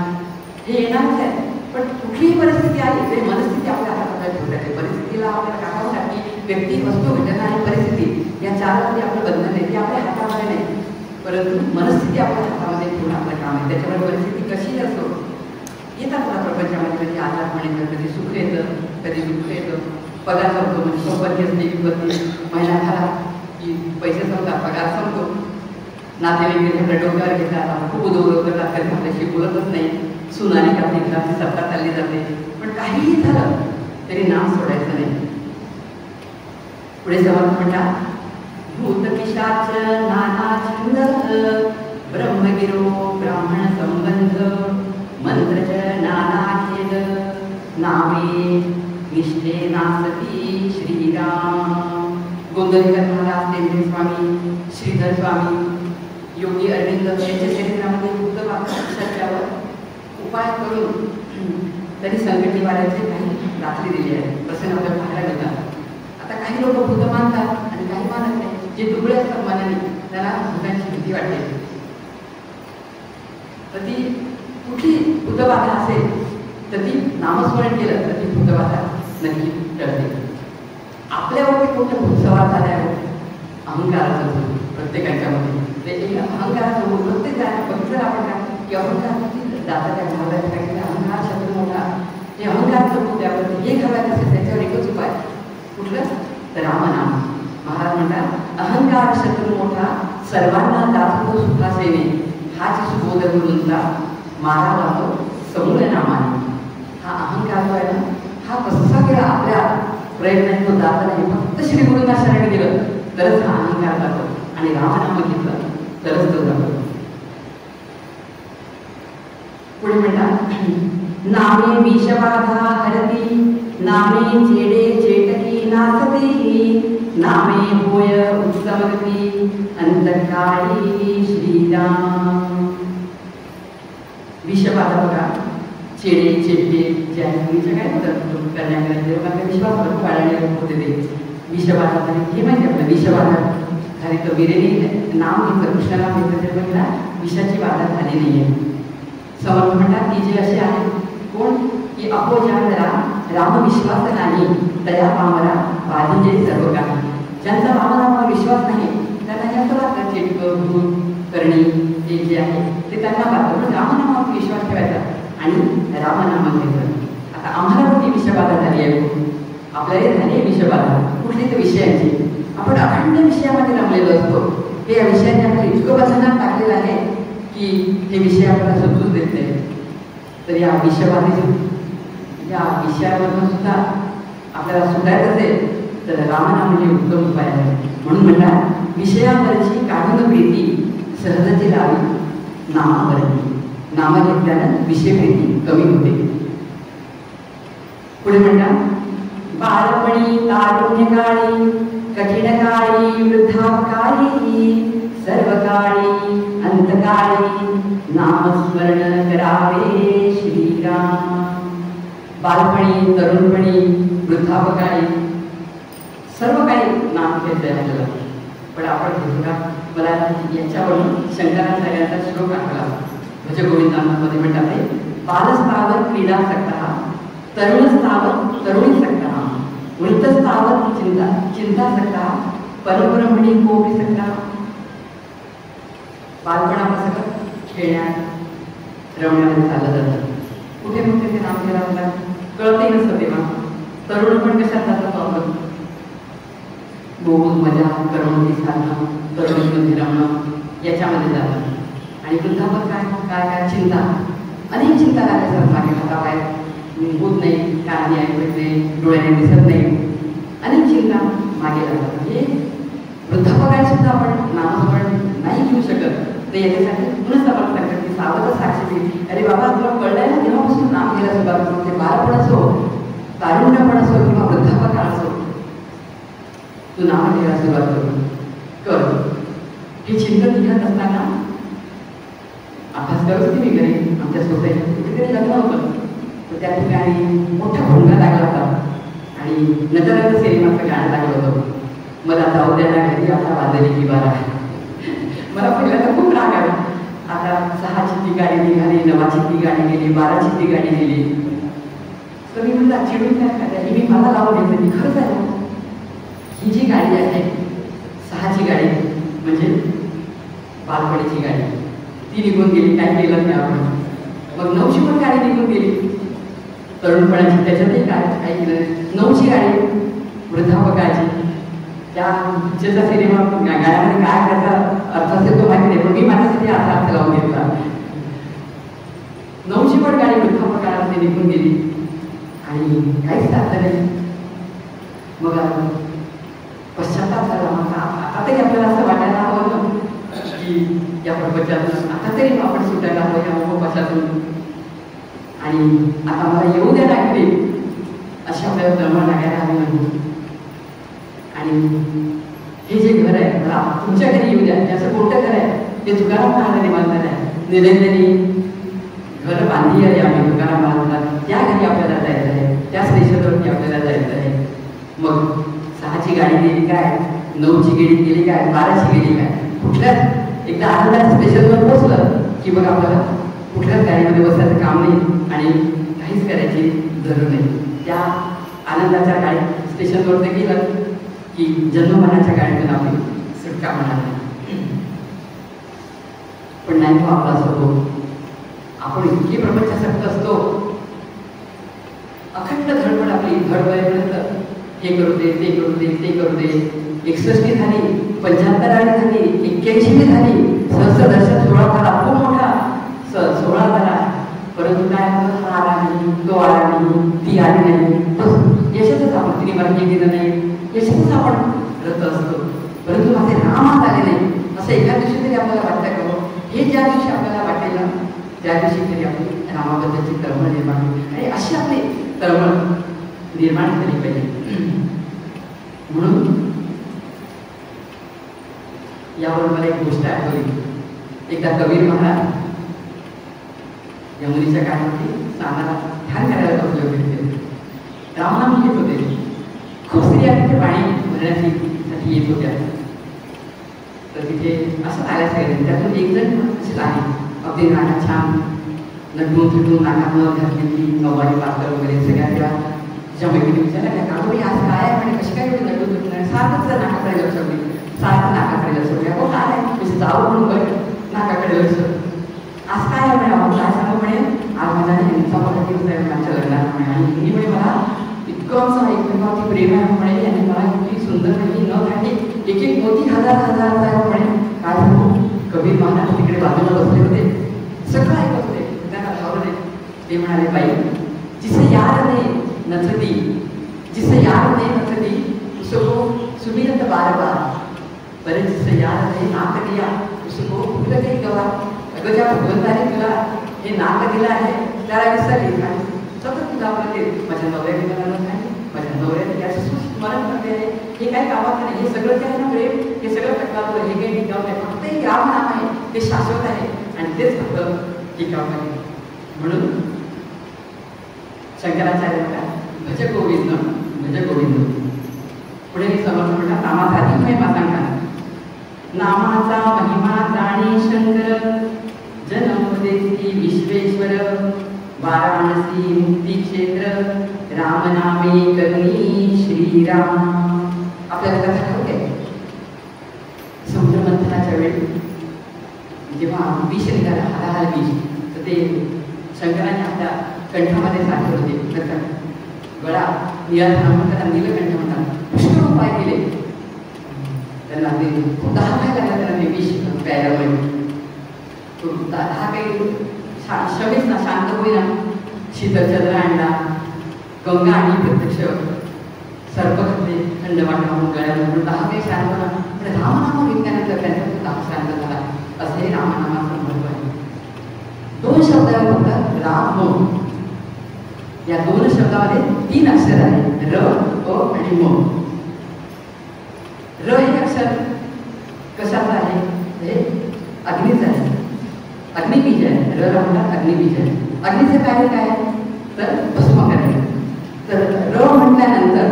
हे येणारच आहे. पण कुठलीही परिस्थिती आली तरी मनस्थिती आपल्या हातात ठेवता येते. परिस्थितीला आपल्याला काढावं लागते. व्यक्ती, वस्तू, घटना आणि परिस्थिती या चारमध्ये आपलं बंधन आहे. ती आपल्या हातामध्ये नाही, परंतु मनस्थिती आपल्या हातामध्ये ठेवून आपलं काम आहे. त्याच्यामुळे परिस्थिती कशीही असो, येतात आपल्या प्रपंचामध्ये. कधी आजार म्हणायचं, कधी सुख येतं, कधी दुःख येतं. पगार संपतो म्हणजे संपत्ती असते, विपत्ती. महिना झाला की पैसे संपतात, पगार संपतो. नातेवाईक डोक्यावर घेतात, खूप उदोग करतात, कधी आपल्याशी बोलतच नाही. सुनाने आपली घराची सत्ता चालली जाते. पण काहीही झालं तरी नाम सोडायचं नाही. पुढे समर्थ म्हणतात, भूत पिशाच नाना छंद, ब्रह्मगिरो ब्राह्मण संबंध, मंत्रच नाना खेद, नामे निष्ठे नासती श्रीराम. गोंदवलेकर महाराज, तेंडे स्वामी, श्रीधर स्वामी, योगी अरविंद यांच्या चरित्रामध्ये भूत पिशाच्यावर उपाय करून त्यांनी संकटीवाराचे काही रात्री दिले आहेत. प्रसंग आपल्याला पाहायला मिळतात. आता काही लोक भूत मानतात आणि काही मानत नाही. जे दुबळे असतात मनाने त्याला भूतांची भीती वाटते. तर ती कुठली भूतबाधा असेल तर ती नामस्मरण केलं तर ती भूतबाधा नक्की टळते. आपल्यावरती कोणतं भूत सवार झालं आहे? अहंकाराचं भूत प्रत्येकाच्या मध्ये. ते एक अहंकाराचं भूत प्रत्येक बघितलं आपण काय की अहंकार दाता त्या घालायचं काय की अहंकार शब्द मोठा, हे अहंकाराचं भूत त्यावरती हे घालायचं असेल त्याच्यावर एकच उपाय कुठलं तर रामनाम. महाराज म्हणतात अहंकार शत्रू मोठा सर्वांना दाखवतो सुखासेने, हाच सुबोध गुरूंचा मारा लावतो समूळ नामाने. हा अहंकार जो आहे ना हा कसा केला आपल्या प्रयत्नाने तो जात नाही. फक्त श्री गुरूंना शरण गेलं तरच हा अहंकार जातो आणि रामनाम घेतलं तरच तो जातो. पुढे म्हणतात नामे विषबाधा हरती, नामे चेडे चेटकी नाचते, नामे होय उत्तमगती अंतकाळी श्रीराम. विषबाधा बघा, चेडे चेटके जे आहे मुलीच्या काय होतात करण्याकडे लोकांना विश्वास वाढवणे होते ते विषबाधा झाली. हे माहिती आपलं विषबाधा झाली तर वीरेने नाव घेतलं कृष्णाला घेतलं ते बघितला विषाची बाधा झाली नाही आहे. समर्थ म्हणतात की जे असे आहे कोण की अपोजाला राम विश्वास नाही तया पामरा बाधिजे सर्व काही. ज्यांचा रामनामावर विश्वास नाही त्यांना जास्त लागतं चेटकं भूत करणी हे जे आहे ते त्यांना लागतं. म्हणून रामनामावर विश्वास ठेवायचा आणि रामनाम घ्यायचं. आता आम्हाला पण ती विषबाधा झाली आहे, आपल्याला झाली आहे विषबाधा कुठली तर विषयाची. आपण अखंड विषयामध्ये रमलेलो असतो. हे या विषयाने आपल्याला इतकं बंधनात टाकलेलं आहे की हे विषय आपल्याला समजून देत नाही. तर या विषबाधेतून या विषयामधून सुद्धा आपल्याला सुटायचं असेल तर रामनाम म्हणजे उत्तम उपाय आहे. म्हणून म्हणतात विषयावरची काढून प्रीती सहजची लावी नामावरती. नाम घेतल्यानं विषय प्रीती कमी होते. पुढे म्हणतात बालपणी तारुण्य काळी कठीण काळी वृद्धापकाळी सर्व काळी अंतकाळी नामस्मरण करावे श्रीराम. बालपणी तरुणपणी वृद्धापकाळी सर्व काही नाम घेतलंय आपल्याला. पण आपण घेतो का? मला याच्यावरून शंकराचा यांचा श्लोक आठवला. भज गोविंदामध्ये म्हणतात ते बालस्थावर क्रीडा सक्ता, तरुणस्थावर तरुणी सक्ता, वृद्धस्थावर चिंता चिंता सक्ता, परब्रह्मणी कोपी सक्ता. बालपण आपलं सगळं खेळण्यात रमण्यामध्ये चाललं जातं. कुठे कुठे ते नाम घ्यायला म्हणतात कळतही नसतं तेव्हा. तरुण पण कशात जातं आपण बोलून मजा करमणुकी साधणं तरुणीमध्ये रमणं याच्यामध्ये जातं. आणि वृद्धापन काय काय काय चिंता अनेक चिंता लागल्यासारखं मागे हातापाय होत नाही, कानाने ऐकत नाही, डोळ्याने दिसत नाही, अनेक चिंता मागे लागतात. म्हणजे वृद्धापकाळी सुद्धा आपण नामस्मरण नाही घेऊ शकत. तर याच्यासाठी पुन्हा आपण सांगतात की सावध साक्षी दिली. अरे बाबा तुला कळलंय ना तेव्हापासून नाम घ्यायला सुरुवात करून ते बालपण असो तारुण्यपण असो किंवा वृद्धापकाळ असो तू नाम घ्यायला सुरुवात कर. हे चिंतन निघत असताना अभ्यास करत होती मी घरी आमच्या सोसायटीत. कुठेतरी लग्न होतं तर त्या ठिकाणी मोठा भोंगा लागला होता आणि नटराज सिनेमाचं गाणं लागलं होतं. मला जाऊ द्यायला घरी आता वाजली की बारा. मला पहिल्यांदा खूप राग आला. आता 6ची ती गाडी निघाली, 9ची ती गाडी गेली, 12ची ती गाडी गेली. तर मी म्हणलं चिडून काय करायला मी मला लावून घेतलं. मी खरंच आहे ही जी गाडी आहे 6ची गाडी म्हणजे बालपणीची गाडी ती निघून गेली. काय केलं नाही आपण. मग 9ची पण गाडी निघून गेली तरुणपणाची. त्याच्यातही काय काही केलं 9ची गाडी वृद्धापकाळची. त्या पिक्चरचा सिनेमा गाण्यामध्ये काय त्याचा अर्थ असेल तो माहिती नाही पण मी माझ्यासाठी असा अर्थ लावून घेतला. 9ची पण गाडी वृद्धापकाळामध्ये निघून गेली आणि काहीच लागलं नाही. मग पश्चाताप झाला. आता तरी आपल्याला असं वाटायला हवं ना की या प्रपंचातून आता तरी आपण सुटायला हवं या मोहपाशातून आणि आता मला येऊ द्या लागते अशी आपल्याला तळमळ लागायला हवी नाही. आणि हे जे घर आहे मला तुमच्या घरी येऊ द्या. असं कोणतं घर आहे ते तुकाराम महाराजांनी बांधलेलं आहे. निरंजनी घर बांधली आहे आम्ही तुकाराम महाराजांना. त्या घरी आपल्याला जायचं आहे, त्याच देशावरती आपल्याला जायचं आहे. मग 6ची गाडी गेली काय, 9ची गेली गेली काय, 12ची गेली काय, कुठल्याच एकदा आनंदाच्या स्टेशनवर पोहोचलं की बघ आपल्याला कुठल्याच गाडीमध्ये बसायचं काम नाही आणि काहीच करायची जरूर नाही. त्या आनंदाच्या गाड्या स्टेशनवर ते गेलं की जन्ममनाच्या गाड्यातून आपली सुटका होणार नाही. पण नाही तो आपला स्वभाव. आपण इतके प्रपंचासक्त असतो, अखंड धडपड आपली धडपडेपर्यंत हे करू दे, ते करू दे, ते करू दे. 61 झाली, 75 झाली, 81 झाली, सहस्रदर्शन 16 झाला, खूप मोठा 16 झाला. परंतु काय हा आला नाही, तो आला नाही, ती आली नाही, यशातच आपण तिने मला हे दिलं नाही, यशातच आपण रत असतो. परंतु माझे रामात आले नाही असं एका दिवशी तरी आपल्याला वाटतं का? हे ज्या दिवशी आपल्याला वाटेल ना त्या दिवशी तरी आपली रामाबद्दलची तळमळ निर्माण होईल. आणि अशी आपली तळमळ निर्माण झाली पाहिजे. म्हणून यावर मला एक गोष्ट आठवली. एकदा कबीर महाराज यमुनेच्या काठावरती स्नानाला ध्यान करायला बसले होते. रामनाम घेत होते. खूप स्त्रिया तिथे पाणी भरण्यासाठी येत होत्या. तर तिथे असं आल्या सगळ्यांनी. त्यातून एक जण असेच आहे, अगदी नाका छान नटून फिटून नाकावर घातलेली नवारी पातळ वगैरे सगळ्या त्या ज्या मैत्रिणी विचारल्या त्या का बरी आज काय आहे म्हणे, कशी काय एवढी नटून फिटून सारखंच नाकाकडे लक्ष होते, सारखं नाकाकडे लक्ष होते. हो काय आहे म्हणजे जाऊ म्हणून बघ नाकाकडे लक्ष. आज काय आहे म्हणे, आपण काय सांगू म्हणे, आज माझ्या यांचा मला दिवस आहे माझ्या लग्नात म्हणे. आणि हिने म्हणे मला इतकं एकमेकावरती प्रेम आहे म्हणे, आणि मला इतकी सुंदर नाही न घातली, एक एक मोती हजार म्हणे. काय सांगू, कबीर महाराज तिकडे बाजूला बसले होते, सगळं ऐकत होते. त्यांना धावले. ते म्हणाले, बाई जिसे यार ने नथदी, जिसे यार ने नथदी उसको सुमिरत बार बार, पर जिसे यार ने नाक दिया उसको फुल गई गवा. अगं ज्या भगवंताने तुला हे नाक दिलं आहे त्याला विसरली काय, सतत तुला आपलं ते माझ्या नवऱ्याने मला नाही, माझ्या नवऱ्याने याचं स्मरण करते आहे. हे काय कामात नाही, हे सगळं काय ना प्रेम, हे सगळं टक्कावर, हे काही टिकाव नाही. फक्त एक राम नाम आहे, ते शाश्वत आहे आणि तेच फक्त टिकाव आहे. म्हणून शंकराचार्य भज गोविंद, भज गोविंद. पुढे समर्थ म्हणतात, नामाचा अधिक महिमा सांगा. नामाचा महिमा जाणी शंकर, जन्मदेसी विश्वेश्वर, वाराणसी मुक्ती क्षेत्र, रामनामे करणी श्रीराम. आपल्याला कथा ठाऊक आहे, समुद्र मंथनाच्या वेळी जेव्हा विष निघाला, हालाहाल विष, तर ते शंकराने आपल्या कंठामध्ये साठवले होते. गळा निळा म्हणतात, नीलकंठ म्हणतात. पुष्कळ उपाय केले त्यांना, ते खूप 10 काय लागला त्यांना ते विष प्यायल्यामुळे. तो 10 काही शमीच ना, शांत होईना. शीतलचंद्र आणला, गंगा आणि प्रत्यक्ष सर्प घातले, थंड वाटावून गळ्यावर. 10 काही शांत होणार, पण रामनाम घेतल्यानंतर त्यांचा 10 शांत झाला. असे हे रामनामाचं महत्व आहे. 2 शब्द म्हणतात राम. या 2 शब्दामध्ये 3 अक्षर आहेत, र, अ आणि म. र हे अक्षर कशाचं आहे, हे अग्नीचं आहे, अग्निबीज आहे. र म्हणतात अग्निबीज आहे. अग्नीचं कार्य काय आहे, तर भस्म करणे. तर र म्हटल्यानंतर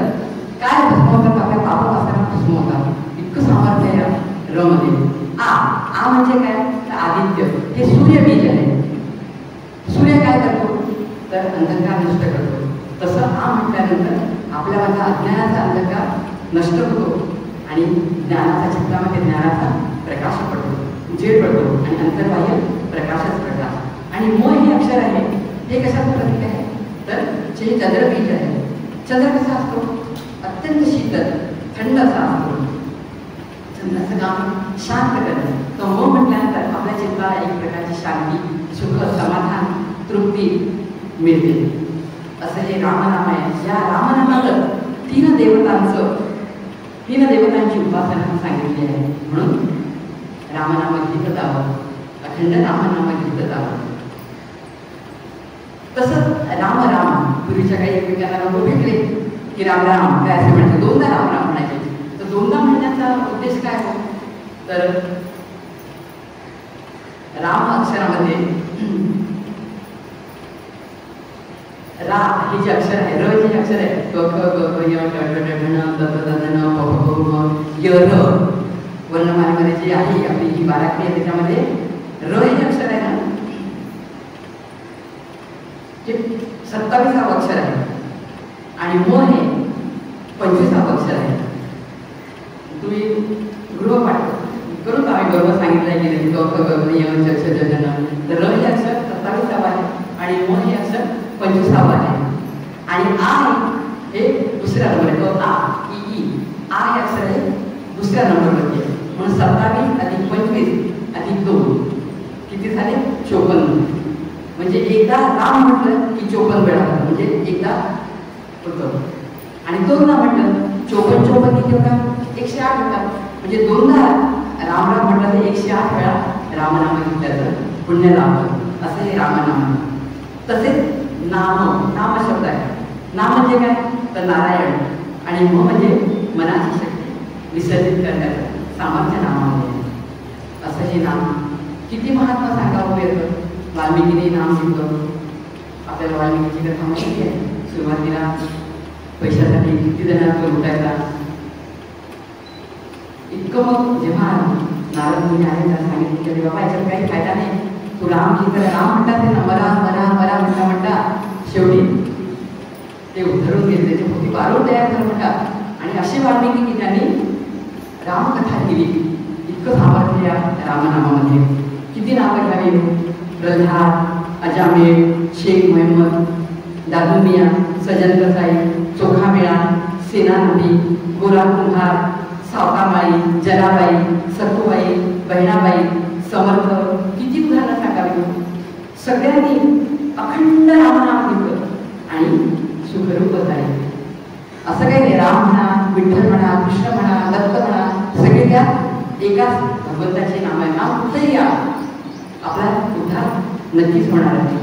काय भस्म होतात, आपल्या पाप असताना भस्म होतात. इतकं सामर्थ्य आहे र मध्ये. आ म्हणजे काय, तर आदित्य, हे सूर्यबीज आहे. सूर्य काय करतो, तर अंधकार नष्ट करतो. तसं आ म्हटल्यानंतर आपल्यामध्ये अज्ञानाचा अंधकार नष्ट होतो आणि ज्ञानाच्या चित्रामध्ये ज्ञानाचा प्रकाश पडतो, उजेड पडतो आणि अंतर्बाह्य प्रकाशच प्रकाश. आणि म हे अक्षर आहे, हे कशाचं प्रतीक आहे, तर जे चंद्रबीज आहे. चंद्र कसा असतो, अत्यंत शीतल थंड असा असतो. चंद्राचं काम शांत करणं. तर म म्हटल्यानंतर आपल्या चित्राला एक प्रकारची शांती, सुख, समाधान, तृप्ती मिळते. असं हे रामनाम आहे. या रामनामात 3 देवतांची उपासना सांगितली आहे. म्हणून रामनाम घेत जावं, अखंड रामनाम घेत जावं. तसंच राम राम, पूर्वीच्या काही एकमेकांना लोक भेटले की राम राम काय असे म्हणायचे, 2दा राम राम म्हणायचे. तर 2दा म्हणण्याचा उद्देश काय हो, तर राम अक्षरामध्ये रा हे जे अक्षर आहे, र जे अक्षर आहे, क ख ग ग य ट ट ढ ण द द द न प प प म य र, वर्णमालेमध्ये जे आहे आपली ही 12 आहे, त्याच्यामध्ये र हे अक्षर आहे ना, जे 27वा अक्षर आहे. आणि म हे 25वा अक्षर आहे. तुम्ही गृहपाठ करून आम्ही बरोबर सांगितलं आहे की नियम तर र हे अक्षर 27वा आहे आणि म हे अक्षर 25वा आहे. आणि आ हे दुसऱ्या नंबर आ ई आ हे अक्षर आहे दुसऱ्या नंबरवरती आहे. म्हणून 27 अधिक 25 अधिक 2 किती झाले 54. म्हणजे एकदा राम म्हटलं की 54 वेळा म्हणजे एकदा होतं. आणि दोनदा म्हटलं 54 किती होतात 108 होतात. म्हणजे दोनदा राम राम म्हटलं तर 108 वेळा रामनाम घेतल्याचं पुण्य लाभलं असं हे रामनाम. तसेच नाम शब्द आहे. नाम म्हणजे काय तर नारायण आणि म म्हणजे मनाची शक्ती विसर्जित करण्याचं सामर्थ्य नामामध्ये. असं हे नाम किती महात्मा सांगावं येतं. वाल्मिकीने नाम घेतलं. आपल्याला वाल्मिकीची कथा माहिती आहे. सुरुवातीला पैशासाठी किती जणांना लुटायचा. इतकं मग जेव्हा नारद मुनी आहे त्यांना सांगितलं की बाबा याच्यात काही फायदा नाही. तू राम घेतलं राम म्हणतात ते ना मरा मरा मरा म्हणता शेवटी ते उद्धरून घेतले. त्याची मोठी बारूद तयार झालं म्हणतात. आणि अशी वाल्मिकी की त्यांनी रामकथा केली. इतकं सामर्थ्य या रामनामामध्ये. किती नावं घ्यावी. प्रल्हाद, अजामेळ, शेख मोहम्मद, दादू मियाँ, सजन कसाई, चोखा मेळा, सेनापती, गोरा कुंभार, सावकामाई, जनाबाई, सखूबाई, बहिणाबाई, समर्थ. किती उदाहरणं सांगावी. सगळ्यांनी अखंड रामनाम घेतलं आणि सुखरूप झाले. असं काही नाही. राम म्हणा, विठ्ठल म्हणा, कृष्ण म्हणा, दत्त म्हणा सगळे त्या एकाच भगवंताचे नाम आहे. नाम कुठेही या आपला उद्धार नक्कीच होणार आहे.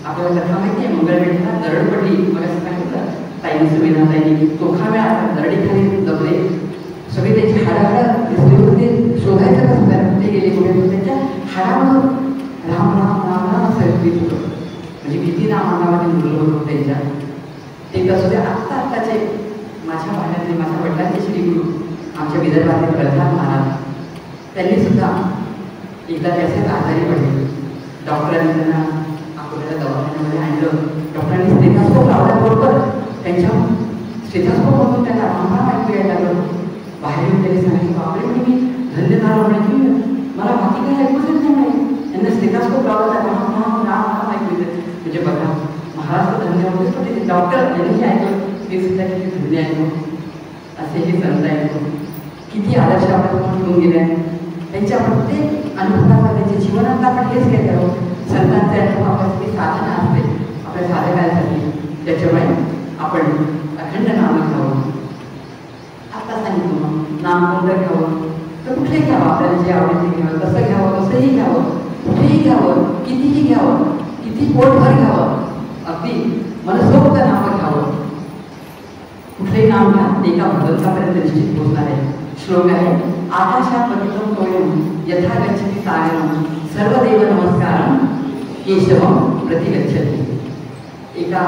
आपल्याला कथा माहिती आहे मंगळवेढीला दरड पडली. मग असं सांगितलं ताईने सुविधा ताईने चोखा वेळा दरडीखाली दबले. सगळे त्याची हाडाहाड दिसले होते. शोधायचं कसं ते गेले कुठे त्यांच्या हाडावर राम राम राम राम असं येत होतं. म्हणजे किती नामानामध्ये मुलं होतं त्यांच्या. ते कसं ते आत्ताचे माझ्या भागातले माझ्या वडिलांचे श्रीगुरु आमच्या विदर्भातील प्रल्हाद महाराज त्यांनी सुद्धा एकदा त्याचे आजारी पडले. डॉक्टरांनी त्यांना आपल्याला दवाखान्यामध्ये आणलं. डॉक्टरांनी स्टेथोस्कोप लावल्याबरोबर त्यांच्या स्टेथोस्कोपमधून त्यांना रामराम ऐकू यायला लागलं. बाहेर येऊन त्यांनी सांगितलं बापरे म्हणजे मी धन्य झालो म्हणजे मला बाकी काही ऐकूच येत नाही. त्यांना स्टेथोस्कोप लावला तर राम राम राम राम ऐकू येतं. म्हणजे बघा महाराष्ट्र धन्य होतेच पण ते डॉक्टर यांनी ऐकलं ते सुद्धा किती धन्य ऐकलं. असे हे संत ऐकतो. किती आदर्श आपण ठेवून गेले आहेत. त्यांच्या प्रत्येक अनुभवाला त्यांच्या जीवनात आपण हेच काय करावं. संतांचे अनुभव आपल्यासाठी साधना असते आपल्या साधकांसाठी. त्याच्यामुळे आपण अखंड नाम घ्यावं. आता सांगितलं मग नाम कोणतं घ्यावं तर कुठेही घ्यावं. आपल्याला जे आवडते घ्यावं कसं घ्यावं कसंही घ्यावं कुठेही घ्यावं कितीही घ्यावं किती पोटभर घ्यावं. अगदी मनसोक्त नाम घ्यावं. कुठलेही नाम घ्या ते एका भगवंतापर्यंत निश्चित पोहोचणार आहे. श्लोक आहे आकाशापतितं तोयं यथा गच्छति सागरं सर्वदेव नमस्कारं केशवं प्रतिगच्छति. एका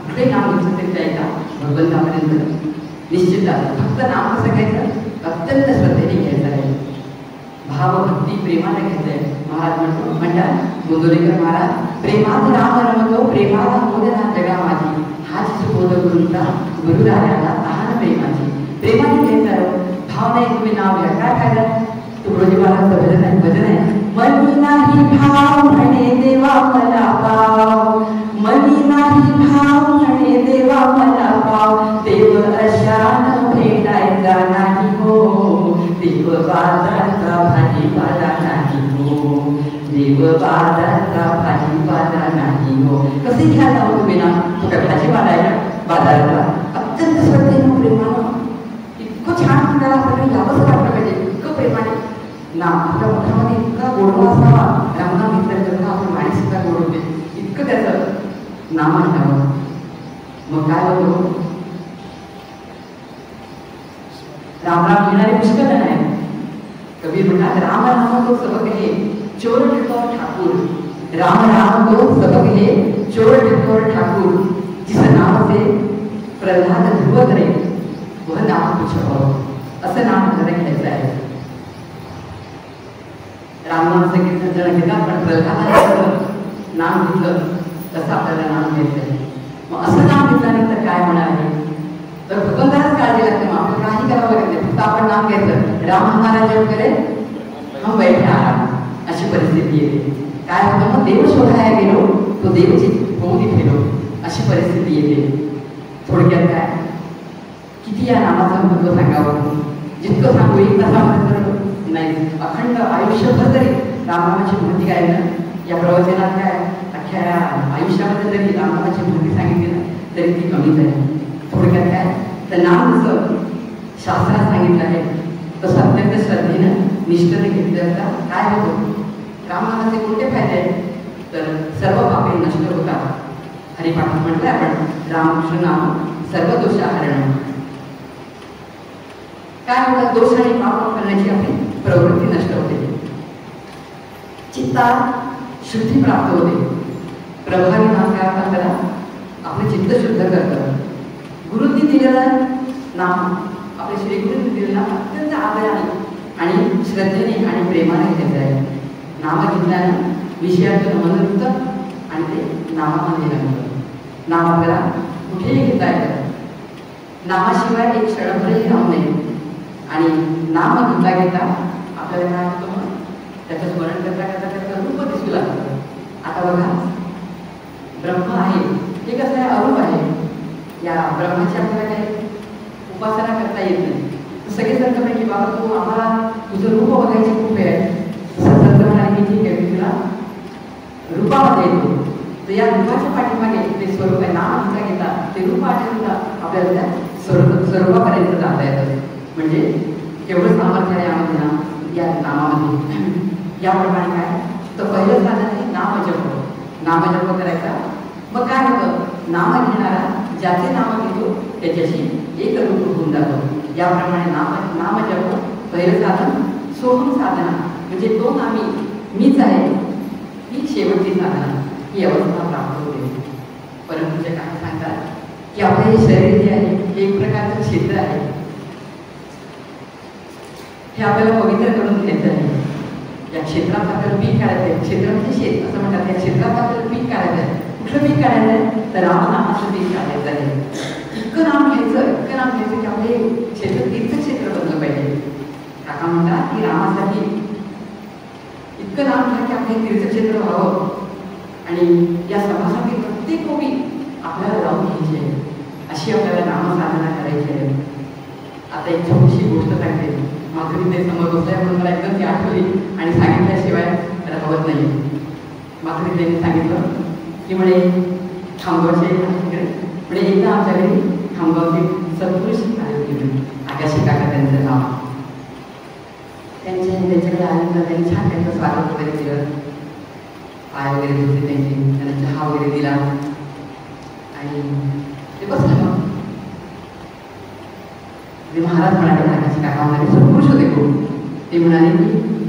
कुठले नाम घेतलं तरी त्या एका भगवंतापर्यंत निश्चित जातं. फक्त नाम कसं घ्यायचं अत्यंत श्रद्धेने घ्यायचं आहे. भावभक्ती प्रेमाने घ्यायचं आहे. महाराज म्हणतात गोंदवलेकर महाराज प्रेमात राम रमतो प्रेमाला मोदना जगा माझी हाच सुबोध गुरुचा गुरुरायाला तहान प्रेमाची. प्रेमाने घ्यायचं भाव नाही. तुम्ही नाव घ्या काय फायदा. तुकडोजी महाराजचं भजन आहे भजन आहे मनी नाही भाव म्हणे देवा मला पाव. मनी नाही भाव म्हणे देवा मला पाव. देव अशान भेटायचा नाही हो. देव बाजारचा भाजीपाला नाही हो. देव बाजारचा भाजीपाला नाही हो. कसे घ्यायला हो तुम्ही ना तो काय भाजीपाला आहे ना बाजाराचा. अत्यंत श्रद्धेनं प्रेमानं इतकं छान आपल्याला सगळं यावंच वाटलं पाहिजे. इतकं प्रेमाने नाम आपल्या मुखामध्ये इतका गोडवा असावा. रामनाम घेतल्यानंतर आपण वाणी सुद्धा गोड होते. इतकं त्याचं नाम घ्यावं. मग काय होतं रामराम घेणारे पुष्कळ जण आहेत. कबीर म्हणतात राम राम तो सबक हे चोर ठिकाण ठाकूर. राम राम तो सबक हे चोर ठिकाण ठाकूर. जिस नाम से प्रल्हाद ध्रुव करे वह नाम कुछ और. असं नाम आपल्याला घ्यायचं आहे. रामनामचं कीर्तन जण घेतात पण प्रल्हादाचं नाम घेतलं तसं आपल्याला नाम घ्यायचं आहे. मग असं नाम घेतलं नाही तर काय होणार आहे. तर भगवंतालाच काळजी लागते. मग आपण काही करावं लागत नाही, फक्त आपण नाम घ्यायचं. राम हमारा जप करे हम बैठे आराम, अशी परिस्थिती येते. काय होतं मग देव शोधायला गेलो तो देवची भोवती फेलो, अशी परिस्थिती येते. थोडक्यात काय, किती या नामाचं महत्त्व सांगावं, जितकं सांगू एक तासामध्ये नाही. अखंड आयुष्यभर तरी रामनामाची महती काय ना, या प्रवचनात काय अख्ख्या आयुष्यामध्ये जरी रामनामाची महती सांगितली ना तरी ती कमीच आहे. थोडक्यात काय, तर नाम जसं शास्त्रात सांगितलं आहे तसं अत्यंत श्रद्धेनं निष्ठेने घेतलं असता काय होतं. रामनामाचे कोणते फायदे आहेत, तर सर्व पापे नष्ट होतात. हरिपाठात म्हटलं आपण रामकृष्ण नाम सर्व दोषाहरण. काय होतं, दोष आणि पाप करण्याची आपली प्रवृत्ती नष्ट होते, चित्तात शुद्धी प्राप्त होते. प्रभावी नाम काय करा, आपले चित्त शुद्ध करतं. गुरुंनी दिलेलं नाम, आपल्या श्री गुरुंनी दिलेलं नाम अत्यंत आदराने आणि श्रद्धेने आणि प्रेमाने घेतलं आहे. नाम घेतल्यानं विषयाचं मन होतं आणि ते नामामध्ये नमतं. नाम आपल्याला कुठेही घेता येतं. नामाशिवाय एक क्षणभरही राहू नये. आणि नाम घेता घेता आपल्याला काय होतं, मग त्याचं स्मरण करता करता करता रूप दिसू लागतं. आता बघा, ब्रह्म आहे हे कसं आहे, अरूप आहे. या ब्रह्माची आपल्याला काही उपासना करता येत नाही. सगळे संत म्हणजे बाबा तू आम्हाला तुझं रूप बघायची खूप आहे. संत म्हणाले की ठीक आहे, मी तुला रूपामध्ये येतो. तर या रूपाच्या पाठीमागे ते स्वरूप आहे. नाम घेता घेता ते रूप आठवता आपल्याला त्या स्वरूपापर्यंत जाता येतं. म्हणजे केवढं सामर्थ्य आहे यामध्ये ना, या नामामध्ये. याप्रमाणे काय, तर पहिलं साधन आहे नामजप. नामजप करायचा. मग काय होतं, नाम घेणारा ज्याचे नाम घेतो त्याच्याशी एक रूप होऊन जातो. याप्रमाणे नामजप पहिलं साधन. सोहम साधना म्हणजे तो नामी मीच आहे, ही शेवटची साधना, ही अवस्था प्राप्त होते. परंतु जे काय सांगतात की आपलं हे शरीर जे आहे हे एक प्रकारचं क्षेत्र आहे. हे आपल्याला पवित्र करून घ्यायचं आहे. या क्षेत्रात आपल्याला पीक काढायचं आहे. क्षेत्र म्हणजे शेत असं म्हणतात. या क्षेत्रात आपल्याला पीक काढायचं आहे. कुठलं पीक काढायचं आहे, तर रामनामाचं पीक काढायचं आहे. इतकं नाम घ्यायचं, इतकं नाम घ्यायचं की आपले क्षेत्र तीर्थक्षेत्र बनलं पाहिजे. काका म्हणतात की रामासाठी इतकं नाम घ्या की आपले तीर्थक्षेत्र व्हावं. आणि या समाजातील प्रत्येक ओवी आपल्याला लावून घ्यायची आहे, अशी आपल्याला नामसाधना करायची आहे. आता एक छोटीशी गोष्ट सांगते. माधुरी ते समोर बसल्या म्हणून मला एकदम ती आठवली आणि सांगितल्याशिवाय राहत नाही. माधुरी त्यांनी सांगितलं की म्हणे खामगावचे म्हणजे एकदा आमच्या घरी खामगावचे सत्पुरुष आले होते. आकाशी काका त्यांचं नाव. त्यांच्याकडे आल्यानंतर त्यांनी छान त्यांचं स्वागत वगैरे केलं. पाय वगैरे धुतले त्यांची, त्यांना चहा वगैरे दिला आणि ते बसले. मग ते महाराज म्हणाले, आकाशी काका म्हणाले, सत्पुरुष होते खूप. ते म्हणाले की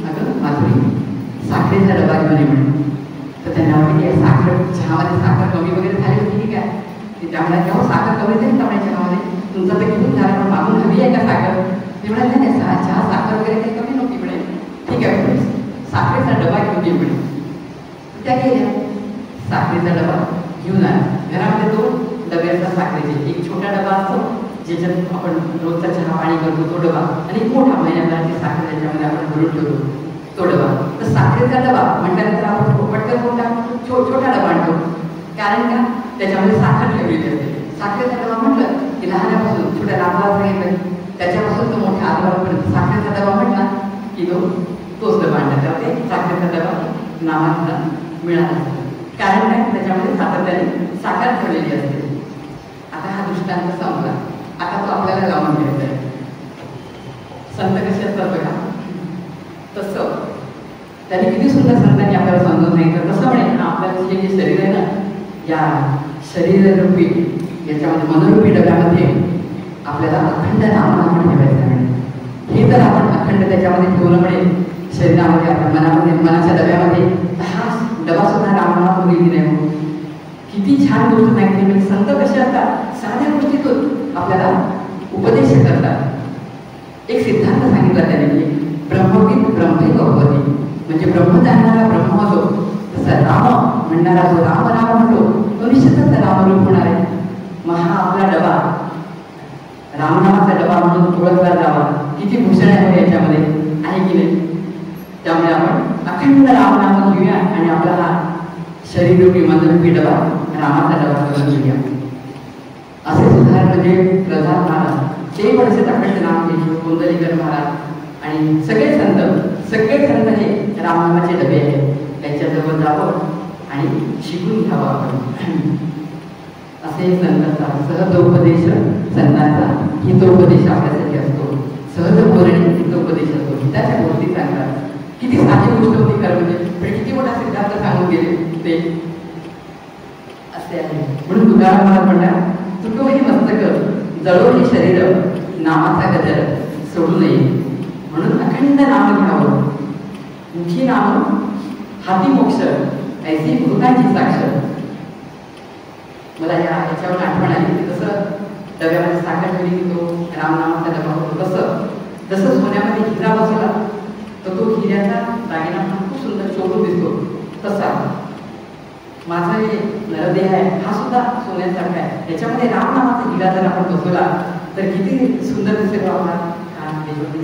अगं माधुरी साखरेचा डबा घेऊन ये म्हणे. तर त्यांना वाटलं की साखर चहामध्ये साखर कमी वगैरे झाली होती की काय. ते त्यामुळे तेव्हा साखर कमी झाली त्यामुळे चहामध्ये, तुमचा तर घेऊन झाला पण मागून हवी आहे का साखर. ते म्हणाले नाही चहा साखर वगैरे काही कमी नव्हती म्हणे. ठीक आहे साखरेचा डबा घेऊन ये म्हणे. त्या गेल्या साखरेचा डबा घेऊन आला. घरामध्ये 2 डबे असतात साखरेचे. एक छोटा डबा असतो ज्याच्यात आपण रोजचा चहा पाणी करतो तो डबा, आणि एक मोठा महिन्याभराची साखर त्याच्यामध्ये आपण भरून ठेवतो तो डबा. तर साखरेचा डबा म्हटल्यानंतर आपण पटकन मोठा छोटा डबा आणतो. कारण का, त्याच्यामध्ये साखर ठेवलेली असते. साखरेचा डबा म्हटलं की लहानापासून छोट्या लांबला सांगितलं त्याच्यापासून तो मोठ्या आजोबापर्यंत साखरेचा डबा म्हटला की तोच डबा आणला. तेव्हा ते साखरेचा डबा नावाचा मिळाला. कारण काय, त्याच्यामध्ये सातत्याने साखर ठेवलेली असते. आता हा दृष्टांत संपला. आता तो आपल्याला लावून घ्यायचा आहे. संत कसे असतात बघा, तसं त्यांनी किती सुंदर संतांनी आपल्याला समजून सांगितलं. तसं म्हणे आपल्याला जे शरीर आहे ना, या शरीररूपी याच्यामध्ये मनोरूपी डब्यामध्ये आपल्याला अखंड नामनाम ठेवायचं आहे. हे जर आपण अखंड त्याच्यामध्ये ठेवलं म्हणे शरीरामध्ये, आपल्या मनामध्ये, मनाच्या डब्यामध्ये, हा डबा सुद्धा नामनाम मुली नाही. किती छान गोष्ट सांगितली. म्हणजे संत कसे असतात, साध्या गोष्टीतून आपल्याला उपदेश करतात. एक सिद्धांत सांगितला त्याने की ब्रह्मविद ब्रह्मैव भवति, म्हणजे ब्रह्म जाणणारा ब्रह्म होतो, तसा राम म्हणणारा जो राम म्हणतो तो निश्चितच रामरूप होणार आहे. मग हा आपला डबा, रामनामाचा डबा म्हणून ओळखला जावा. किती भूषण आहे याच्यामध्ये, आहे की नाही? त्यामुळे आपण अखंड रामनाम घेऊया आणि आपला हा शरीररूपी मनरूपी डबा रामाचा डबा करून घेऊया. असे सुधार म्हणजे प्रधान महाराज, ते पण असे अखंड नाम घ्यायचे, कोंदलीकर महाराज आणि सगळे संत हे रामनामाचे डबे आहेत. त्यांच्याजवळ जावं आणि शिकून घ्यावं आपण. असे संतांचा सहजोपदेश, संतांचा हितोपदेश आपल्यासाठी असतो. सहज बोलणे हितोपदेश असतो. हिताच्या गोष्टी सांगतात. किती साधी गोष्ट होती खरं म्हणजे, पण किती मोठा सिद्धांत सांगून गेले ते असे आहे. म्हणून तुकाराम महाराज म्हणतात, तुटोही मस्तक जळोही शरीर, नामाचा गजर सोडू नये. म्हणून अखंड नाम घ्यावं. तुमची नाम हाती मोक्ष, ऐसी भूतांची साक्ष. मला याच्यावर आठवण आली, जसं डब्यामध्ये साखर ठेवली की तो रामनामाचा डबा होतो, जसं सोन्यामध्ये हिरा बसला तर तो हिऱ्याचा दागिना पण खूप सुंदर शोभून दिसतो. तसा माझा हे नरदेह आहे, हा सुद्धा सोन्यासारखा आहे. याच्यामध्ये रामनामाचा हिरा जर आपण बसवला तर किती सुंदर दिसेल आपला.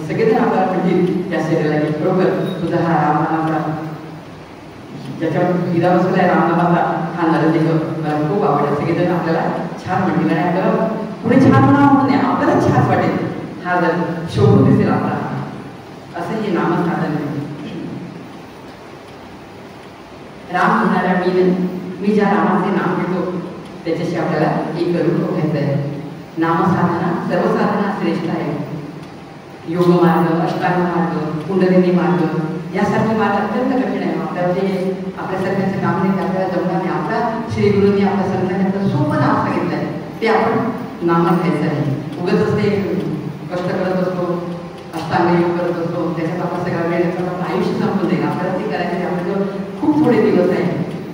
सगळेजण आपल्याला म्हणतील या शरीराला की बरोबर तुझा हा रामनामाचा, ज्याच्यावर हिरा बसवला आहे रामनामाचा, हा नरदेह मला खूप आवडला. सगळेजण आपल्याला छान म्हणतील आणि आपल्याला पुढे छान नाम म्हणून आपल्याला छान वाटेल. हा जर शोभून दिसेल आपला, असं हे नामसाधन आहे. राम म्हणणारा मी ज्या रामाचे नाम घेतो त्याच्याशी आपल्याला एक रूप घ्यायचं आहे. नामसाधना सर्वसाधना श्रेष्ठ आहे. योग मार्ग, अष्टांग मार्ग, कुंडलिनी मार्ग यासारखे मार्ग अत्यंत कठीण आहे. आपल्याला ते आपल्यासारख्याचं काम नाही, आपल्याला जमणार नाही. आपला श्री गुरूंनी आपल्या संतांनी आपलं सोपं नाव सांगितलं आहे, ते आपण नाम घ्यायचं आहे. उगत असते कष्ट करत असतो, अष्टांग योग करत असतो, त्याच्यात आपण सगळा वेळ आपलं आयुष्य संपून जाईल. आपल्याला ते करायचे आपल्याजवळ खूप थोडे दिवस आहे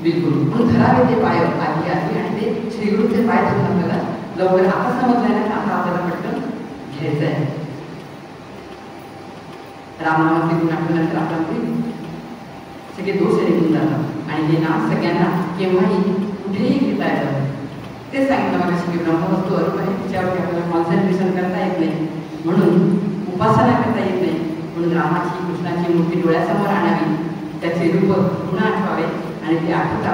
बिलकुल. म्हणून धरावे ते पाय आधी आणि ते श्रीगुरूचे पाय धरून आपल्याला लवकर आता समजलं ना, आता आपल्याला पटकन घ्यायचं आहे. रामनामाचे गुण आठवल्यानंतर आपल्यामध्ये सगळे दोष निघून जातात आणि हे नाम सगळ्यांना केव्हाही कुठेही घेता येतं. ते सांगितलं मला की ब्रह्मवस्तू अरूप आहे, तिच्यावरती आपल्याला कॉन्सन्ट्रेशन करता येत नाही, म्हणून उपासना करता येत नाही. म्हणून रामाची कृष्णाची मूर्ती डोळ्यासमोर आणावी, त्याचे रूप पुन्हा आठवावे आणि ते आठवता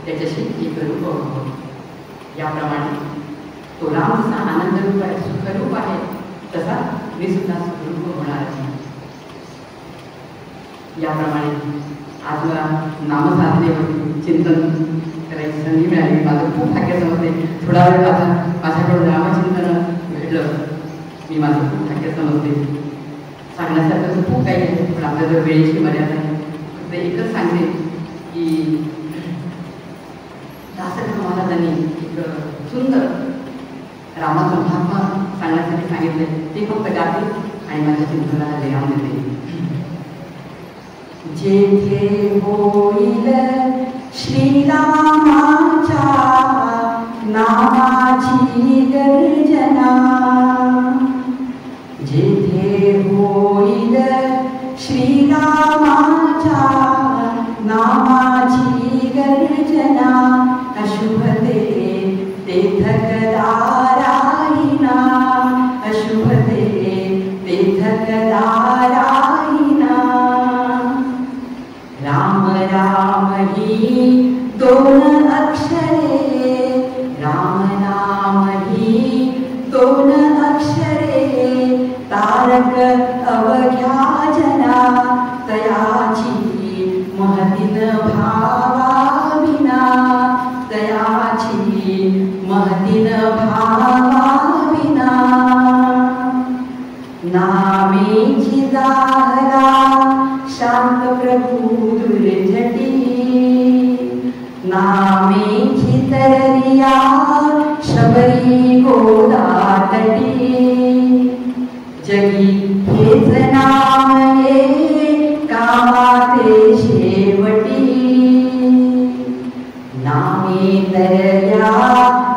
त्याच्याशी एक रूप व्हावं. याप्रमाणे तो राम जसा आनंद रूप आहे, सुखरूप आहे, तसा मी सुद्धा सुखरूप होणार आहे. याप्रमाणे आज मला नामसाधनेवरती चिंतन करायची संधी मिळाली. माझं खूप भाग्य समजते. थोडा वेळ माझ्याकडून रामचिंतन घडलं, मी माझं खूप भाग्य समजते. सांगण्यासारखं खूप काही आहे, पण आपल्याला वेळेची मर्यादा आहे. फक्त एकच सांगते की दासगण महाराजांनी एक सुंदर रामाचा महात्मा सांगण्यासाठी सांगितले, ते फक्त गाते आणि माझ्या चिंतनाला विराम देते. जेथे होईल श्रीरामाच्या नामाची गर्जना, जेथे होईल श्रीरामाच्या नामाची गर्जना, अशुभते तेथकदा राहिना, अशुभते तेथकदा राहिना. राम राम ही दोन अक्षरे, राम नाम ही दोन अक्षरे, तारक अवघ्या जना, तयाची महतीन भावाविना, तयाची महतीन भावाविना. नामेची दाहरा शांत प्रभू दुर्जटी, नामेची तररिया शबरी गोदातटी, जगी हेच नाम ये कामाते शेवटी. नामे तरल्या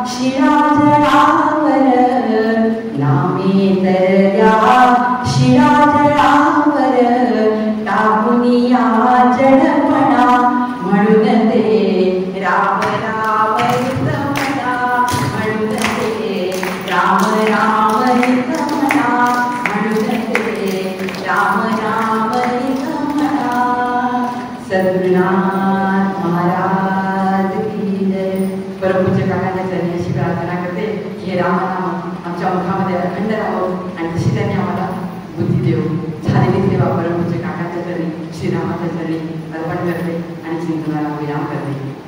शिराजळावर, नामे तरल्या शिराजळावर, टाकुनिया जडपणा म्हणून ते राम राम म्हणा, म्हणून सद्गुरुनाथ महाराज की जय. परमपूज्य काकांच्या चरणी अशी प्रार्थना करते की हे रामनाम आमच्या मुखामध्ये अखंड राहावं आणि तशी त्यांनी आम्हाला बुद्धी देऊ. झालेली सेवा